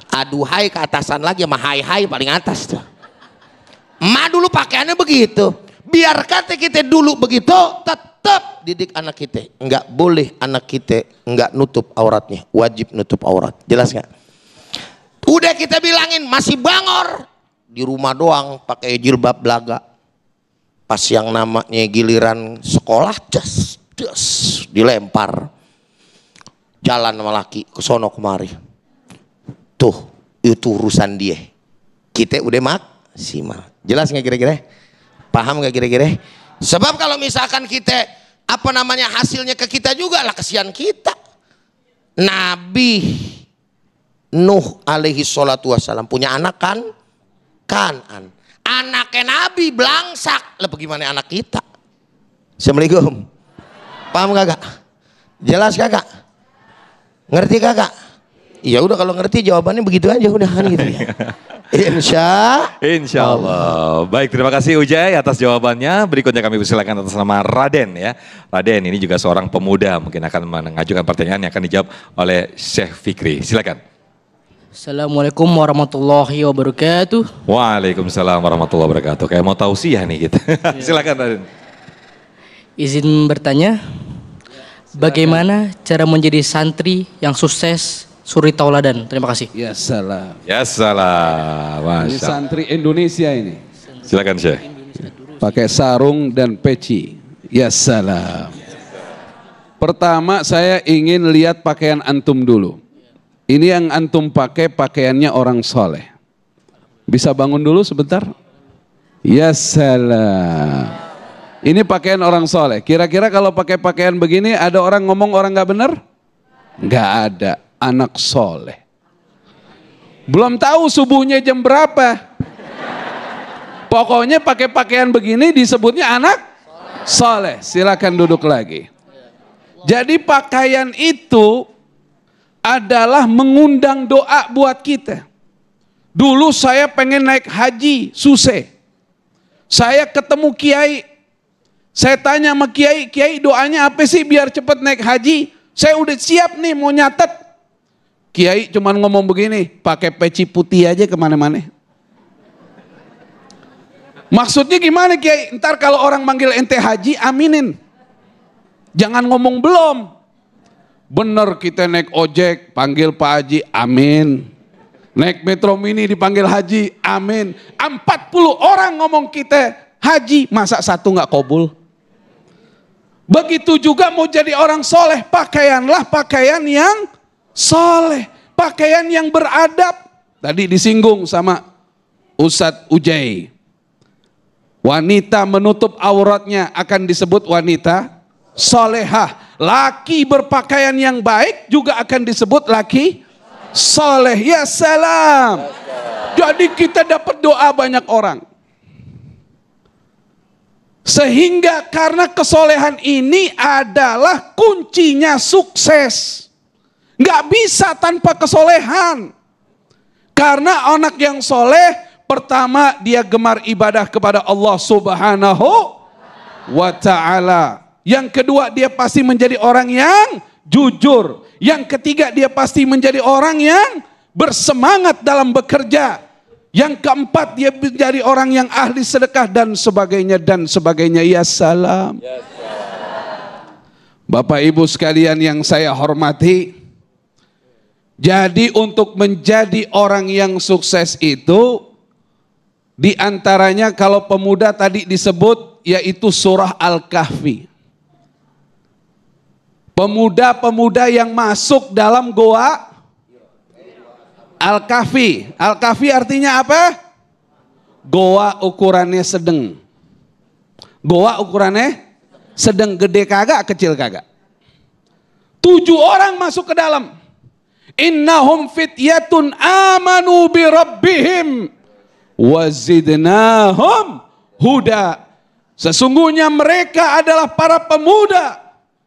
Aduhai ke atasan lagi sama hai paling atas tuh. Emak dulu pakaiannya begitu. Biar kata kita dulu begitu, tetap didik anak kita. Enggak boleh anak kita enggak nutup auratnya. Wajib nutup aurat. Jelas nggak? Udah kita bilangin masih bangor. Di rumah doang pakai jilbab belaga. Pas yang namanya giliran sekolah, des, dilempar. Jalan sama laki ke sono kemari. Tuh, itu urusan dia. Kita udah maksimal. Jelas nggak kira-kira? Paham nggak kira-kira? Sebab kalau misalkan kita hasilnya ke kita juga lah, kesian kita. Nabi Nuh alaihi salatu wassalam punya anak kan? Kanan. Anaknya Nabi belangsak. Lah bagaimana anak kita? Assalamualaikum. Paham kagak? Jelas kagak? Ngerti kagak? Ya udah, kalau ngerti jawabannya begitu aja udah kan gitu ya. Insya Allah. Baik, terima kasih Ujai atas jawabannya. Berikutnya kami persilakan atas nama Raden ya. Raden ini juga seorang pemuda, mungkin akan mengajukan pertanyaan yang akan dijawab oleh Syekh Fikri. Silakan. Assalamualaikum warahmatullahi wabarakatuh. Waalaikumsalam warahmatullahi wabarakatuh. Kayak mau tausiah nih gitu. Silakan Raden. Izin bertanya, bagaimana cara menjadi santri yang sukses suri tauladan? Terima kasih. Ya salam. Ya salam. Ini santri Indonesia ini. Silakan Syekh. Pakai sarung dan peci. Ya salam. Pertama saya ingin lihat pakaian antum dulu. Ini yang antum pakai pakaiannya orang soleh. Bisa bangun dulu sebentar? Ya salam. Ini pakaian orang soleh. Kira-kira kalau pakai pakaian begini ada orang ngomong orang nggak benar? Nggak ada. Anak soleh. Belum tahu subuhnya jam berapa. Pokoknya pakai pakaian begini disebutnya anak soleh. Silakan duduk lagi. Jadi pakaian itu adalah mengundang doa buat kita. Dulu saya pengen naik haji, susah. Saya ketemu kiai. Saya tanya sama kiai, kiai doanya apa sih biar cepat naik haji? Saya udah siap nih mau nyatet. Kiai cuman ngomong begini, pakai peci putih aja kemana-mana. Maksudnya gimana kiai? Ntar kalau orang manggil ente haji, aminin. Jangan ngomong belum. Bener kita naik ojek, panggil Pak Haji, amin. Naik Metro Mini dipanggil haji, amin. 40 orang ngomong kita haji, masa satu nggak kabul? Begitu juga mau jadi orang soleh, pakaianlah pakaian yang soleh, pakaian yang beradab. Tadi disinggung sama Ustadz Ujai. Wanita menutup auratnya akan disebut wanita solehah. Laki berpakaian yang baik juga akan disebut laki soleh. Ya salam. Jadi kita dapat doa banyak orang. Sehingga karena kesolehan ini adalah kuncinya sukses. Nggak bisa tanpa kesolehan. Karena anak yang soleh, pertama dia gemar ibadah kepada Allah Subhanahu wa ta'ala. Yang kedua dia pasti menjadi orang yang jujur. Yang ketiga dia pasti menjadi orang yang bersemangat dalam bekerja. Yang keempat dia menjadi orang yang ahli sedekah dan sebagainya dan sebagainya. Ya salam. Bapak Ibu sekalian yang saya hormati. Jadi untuk menjadi orang yang sukses itu, di antaranya kalau pemuda tadi disebut yaitu surah Al-Kahfi. Pemuda-pemuda yang masuk dalam goa Al-Kahfi. Al-Kahfi artinya apa? Goa ukurannya sedang. Goa ukurannya sedang, gede kagak, kecil kagak. 7 orang masuk ke dalam. Innahum fityatun amanu bi rabbihim wazidnahum huda. Sesungguhnya mereka adalah para pemuda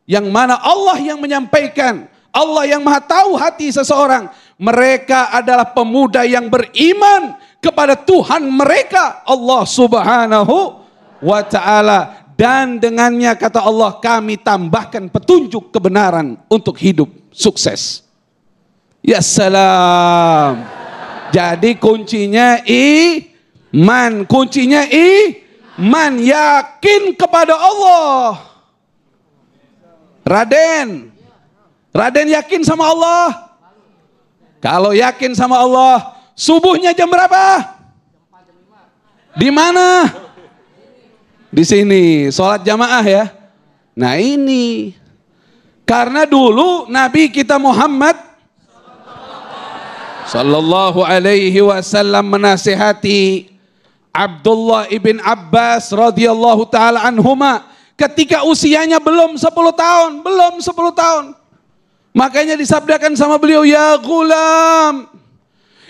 yang mana Allah yang menyampaikan, Allah yang maha tahu hati seseorang. Mereka adalah pemuda yang beriman kepada Tuhan mereka, Allah Subhanahu wa ta'ala. Dan dengannya kata Allah, kami tambahkan petunjuk kebenaran untuk hidup sukses. Ya salam. Jadi kuncinya iman. Kuncinya iman. Yakin kepada Allah. Raden yakin sama Allah? Kalau yakin sama Allah, subuhnya jam berapa? Di mana? Di sini, sholat jamaah ya. Nah ini, karena dulu Nabi kita Muhammad Sallallahu alaihi wasallam menasihati Abdullah ibn Abbas radhiyallahu ta'ala anhuma ketika usianya belum 10 tahun. Makanya disabdakan sama beliau, ya gulam,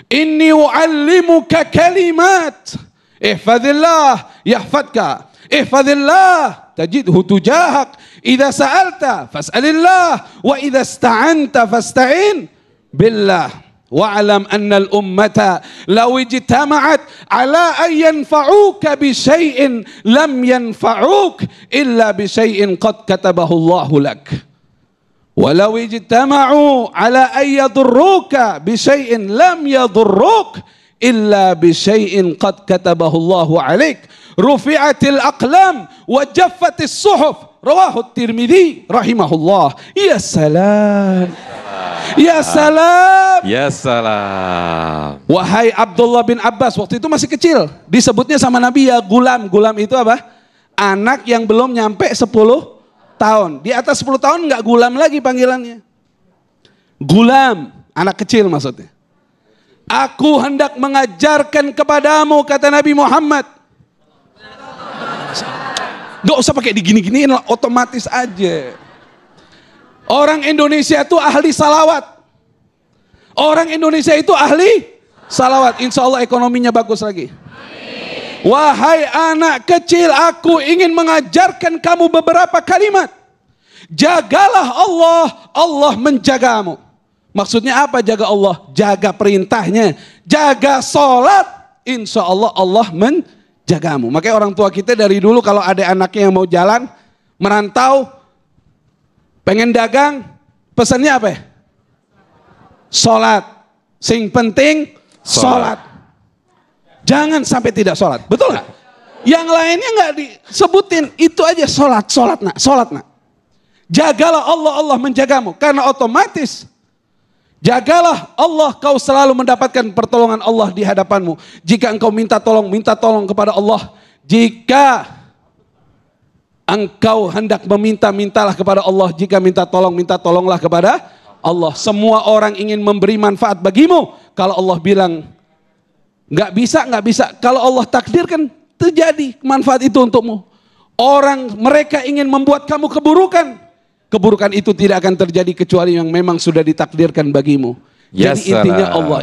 inni u'allimuka kalimat, ihfadillah yahfadka, ihfadillah tajidhu tujahak, idza sa'alta fas'alillah, wa idza ista'anta fasta'in billah. Wa'lam anna al-ummata law ijtama'at ala an yanfa'uka bi syai'in lam yanfa'uk illa bi syai'in qad katabahu Allahu lak. Walau ijtama'u ala an yadurruka bi syai'in lam yadurruk illa bi syai'in qad katabahu Allahu 'alaik. Rufi'atil aqlam wa jaffatis suhuf. Rawahu Tirmidzi rahimahullah. Ya salam. Ya salam. Ya salam. Wahai Abdullah bin Abbas, waktu itu masih kecil. Disebutnya sama Nabi ya gulam. Gulam itu apa? Anak yang belum nyampe 10 tahun. Di atas 10 tahun enggak gulam lagi panggilannya. Gulam, anak kecil maksudnya. Aku hendak mengajarkan kepadamu, kata Nabi Muhammad. Gak usah pakai digini-giniin, otomatis aja. Orang Indonesia itu ahli salawat. Orang Indonesia itu ahli salawat. Insya Allah ekonominya bagus lagi. Wahai anak kecil, aku ingin mengajarkan kamu beberapa kalimat. Jagalah Allah, Allah menjagamu. Maksudnya apa jaga Allah? Jaga perintahnya. Jaga sholat, insya Allah Allah menjagamu. Makanya orang tua kita dari dulu kalau ada anaknya yang mau jalan, merantau, pengen dagang, pesannya apa ya? Sholat. Sing penting sholat. Jangan sampai tidak sholat. Betul nggak? Yang lainnya nggak disebutin. Itu aja sholat, sholat nak, sholat nak. Jagalah Allah, Allah menjagamu. Karena otomatis jagalah Allah, kau selalu mendapatkan pertolongan Allah di hadapanmu. Jika engkau minta tolong kepada Allah. Jika engkau hendak meminta, mintalah kepada Allah. Jika minta tolonglah kepada Allah. Semua orang ingin memberi manfaat bagimu. Kalau Allah bilang nggak bisa. Kalau Allah takdirkan terjadi manfaat itu untukmu. Mereka ingin membuat kamu keburukan. Keburukan itu tidak akan terjadi kecuali yang memang sudah ditakdirkan bagimu. Yes, jadi intinya Allah.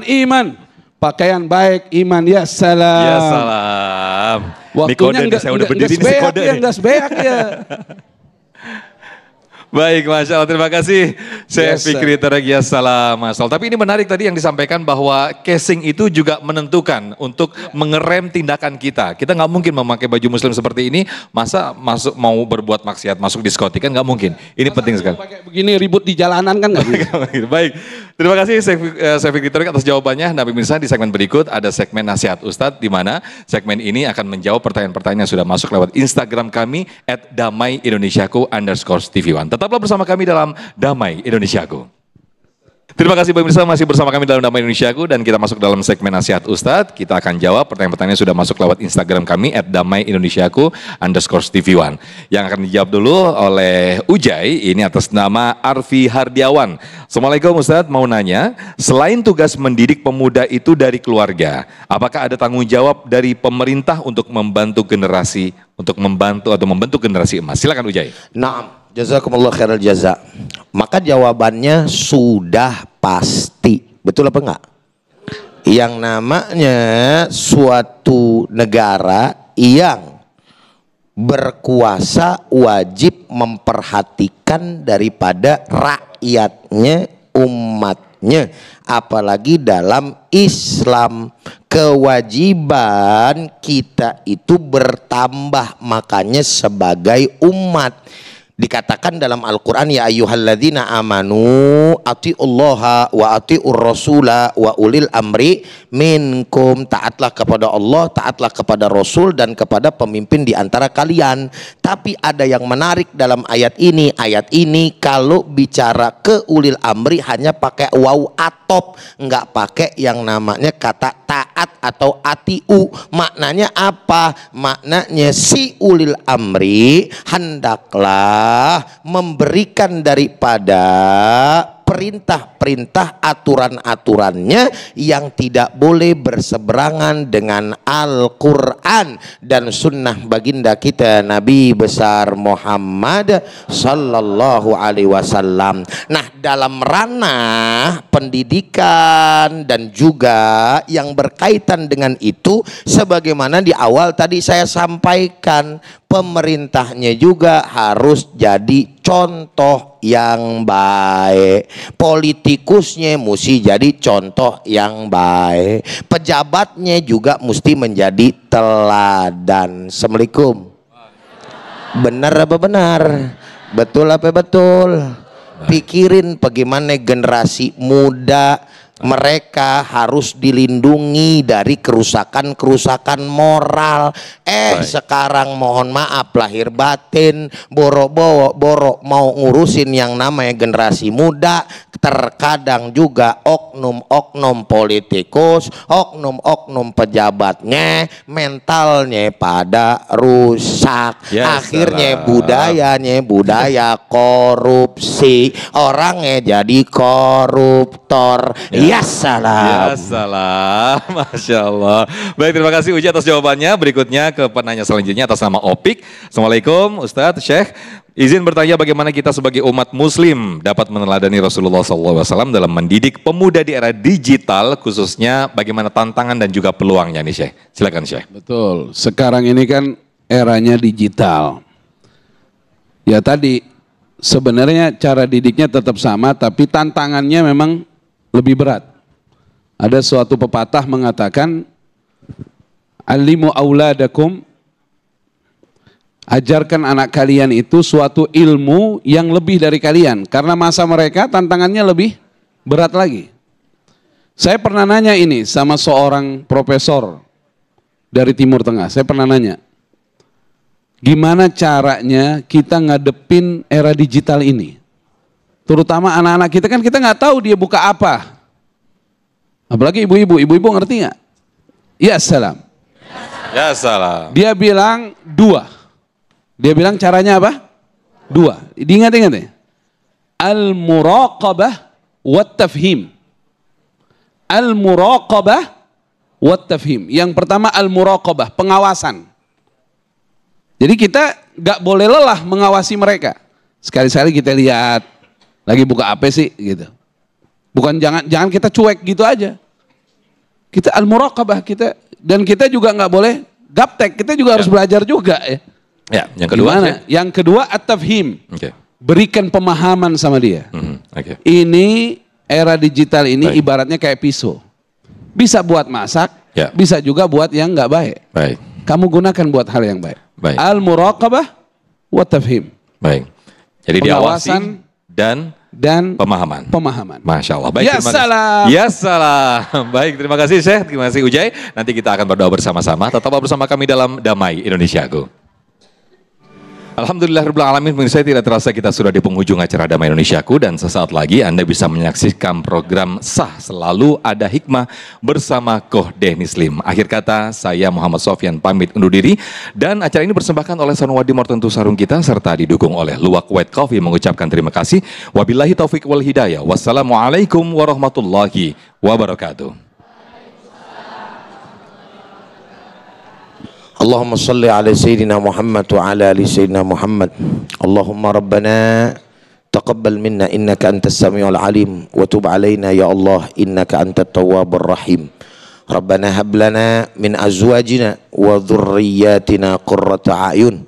Iman. Pakaian baik, iman. Ya salam. Ya salam. Waktunya saya udah berdiri di kode ya. Nggak sebeak ya. Baik, Masya Allah, terima kasih. Saya Fikri Taragia Salam, Mas. Tapi ini menarik tadi yang disampaikan bahwa casing itu juga menentukan untuk mengerem tindakan kita. Kita nggak mungkin memakai baju muslim seperti ini, masa mau berbuat maksiat, masuk diskotik kan nggak mungkin. Ini masa penting sekali. Pakai begini ribut di jalanan kan nggak bisa. Baik, terima kasih saya Fikri Taragia atas jawabannya. Nah, pemirsa, di segmen berikut ada segmen nasihat Ustadz, di mana segmen ini akan menjawab pertanyaan-pertanyaan yang sudah masuk lewat Instagram kami @damaiindonesiaku_tv1. Tetaplah bersama kami dalam Damai Indonesiaku. Terima kasih pemirsa masih bersama kami dalam Damai Indonesiaku dan kita masuk dalam segmen nasihat Ustadz. Kita akan jawab pertanyaan-pertanyaan yang sudah masuk lewat Instagram kami @damaiindonesiaku_tv1 yang akan dijawab dulu oleh Ujai ini atas nama Arfi Hardiawan. Assalamualaikum Ustadz, mau nanya, selain tugas mendidik pemuda itu dari keluarga, apakah ada tanggung jawab dari pemerintah untuk membantu generasi untuk membantu atau membentuk generasi emas? Silakan Ujai. Naam. Jazakumullah khairal jaza. Maka jawabannya sudah pasti. Betul apa enggak? Yang namanya suatu negara yang berkuasa wajib memperhatikan daripada rakyatnya, umatnya. Apalagi dalam Islam kewajiban kita itu bertambah, makanya sebagai umat. Dikatakan dalam Al-Quran, ya ayyuhalladzina amanu atiullaha wa atiur rasula wa ulil amri minkum. Taatlah kepada Allah, taatlah kepada Rasul dan kepada pemimpin di antara kalian. Tapi ada yang menarik dalam ayat ini. Ayat ini kalau bicara ke ulil amri hanya pakai waw atop, nggak pakai yang namanya kata taat atau atiu. Maknanya apa? Maknanya si ulil amri hendaklah memberikan daripada perintah-perintah aturan-aturannya yang tidak boleh berseberangan dengan Al-Quran dan sunnah baginda kita Nabi besar Muhammad sallallahu alaihi wasallam. Nah, dalam ranah pendidikan dan juga yang berkaitan dengan itu, sebagaimana di awal tadi saya sampaikan, pemerintahnya juga harus jadi contoh yang baik. Politikusnya mesti jadi contoh yang baik. Pejabatnya juga mesti menjadi teladan. Assalamualaikum. Benar apa benar? Betul apa betul? Pikirin bagaimana generasi muda, mereka harus dilindungi dari kerusakan-kerusakan moral. Sekarang mohon maaf lahir batin, borok mau ngurusin yang namanya generasi muda. Terkadang juga oknum-oknum politikus, oknum-oknum pejabatnya, mentalnya pada rusak. Akhirnya budayanya budaya korupsi, orangnya jadi koruptor. Ya salam. Ya salam. Masya Allah. Baik, terima kasih Uji atas jawabannya. Berikutnya ke penanya selanjutnya atas nama Opik. Assalamualaikum Ustadz, Syekh. Izin bertanya bagaimana kita sebagai umat muslim dapat meneladani Rasulullah SAW dalam mendidik pemuda di era digital, khususnya bagaimana tantangan dan juga peluangnya nih Syekh. Silakan Syekh. Betul, sekarang ini kan eranya digital. Ya tadi sebenarnya cara didiknya tetap sama, tapi tantangannya memang lebih berat. Ada suatu pepatah mengatakan, alimu auladakum, ajarkan anak kalian itu suatu ilmu yang lebih dari kalian. Karena masa mereka tantangannya lebih berat lagi. Saya pernah nanya ini sama seorang profesor dari Timur Tengah. Saya pernah nanya, gimana caranya kita ngadepin era digital ini? Terutama anak-anak kita, kan kita nggak tahu dia buka apa. Apalagi ibu-ibu ngerti nggak? Ya salam. Ya salam. Dia bilang 2. Dia bilang caranya apa? 2. Diingat-ingat ya. Al-muraqabah wat tafhim. Al-muraqabah wat tafhim. Yang pertama al-muraqabah, pengawasan. Jadi kita nggak boleh lelah mengawasi mereka. Sekali-sekali kita lihat lagi buka apa sih gitu. Bukan jangan kita cuek gitu aja. Kita al-muraqabah kita, dan kita juga nggak boleh gaptek. Kita juga harus belajar juga ya. Ya, yang kedua. Yang kedua at-tafhim. Berikan pemahaman sama dia. Ini era digital ini ibaratnya kayak pisau. Bisa buat masak, bisa juga buat yang nggak baik. Kamu gunakan buat hal yang baik. Al-muraqabah wa tafhim. Baik. Jadi diawasi dan pemahaman. Masya Allah. Baik, ya salam. Ya salam. Baik, terima kasih Syekh, terima kasih Ujai. Nanti kita akan berdoa bersama-sama. Tetaplah bersama kami dalam Damai Indonesiaku. Alhamdulillahirrahmanirrahim, pemirsa, tidak terasa kita sudah di penghujung acara Damai Indonesiaku, dan sesaat lagi Anda bisa menyaksikan program Sah Selalu Ada Hikmah bersama Koh Dennis Lim. Akhir kata, saya Muhammad Sofyan pamit undur diri, dan acara ini dipersembahkan oleh Sanwadi Mortentu Sarung Kita serta didukung oleh Luwak White Coffee mengucapkan terima kasih. Wabillahi taufiq wal hidayah. Wassalamualaikum warahmatullahi wabarakatuh. Allahumma salli ala Sayyidina Muhammad wa ala ali Sayyidina Muhammad. Allahumma Rabbana taqabbal minna innaka antas samiul alim wa tub alaina ya Allah innaka antat tawwabur rahim. Rabbana hab lana min azwajina wa dhurriyyatina qurrata a'yun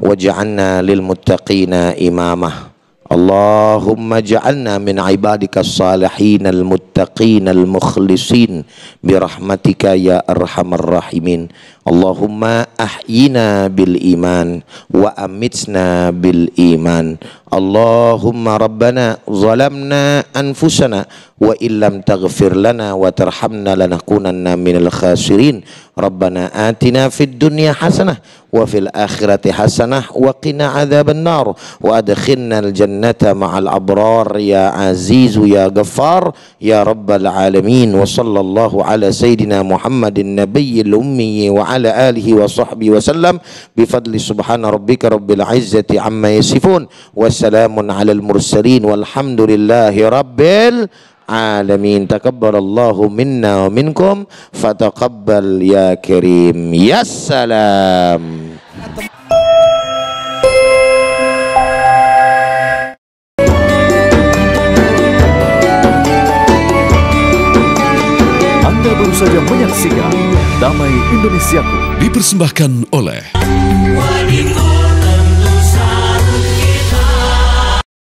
waj'alna lil muttaqina imamah. Allahumma ja'alna min ibadika as-salihin al-muttaqin al-mukhlisin birahmatika ya arhamar rahimin. Allahumma ahyina bil iman wa amitna bil iman. Allahumma rabbana zalamna anfusana wa illam taghfir lana wa tarhamna lanakunanna minal khasirin. Rabbana atina fid dunya hasanah wa fil akhirati hasanah wa qina adzaban nar wa adkhilna al jannata ma'al abrar ya azizu ya ghaffar ya rabbal alamin. Wa sallallahu ala sayidina Muhammadin nabiyil ummi wa ala alihi wa sahbihi wa sallam bifadli subhana rabbika rabbil izzati amma yasifun wa salamun alal mursalin walhamdulillahi rabbil alamin. Takabbalallahu minna wa minkum fataqabbal ya karim. Yassalam. Anda baru saja menyaksikan Damai Indonesiaku, dipersembahkan oleh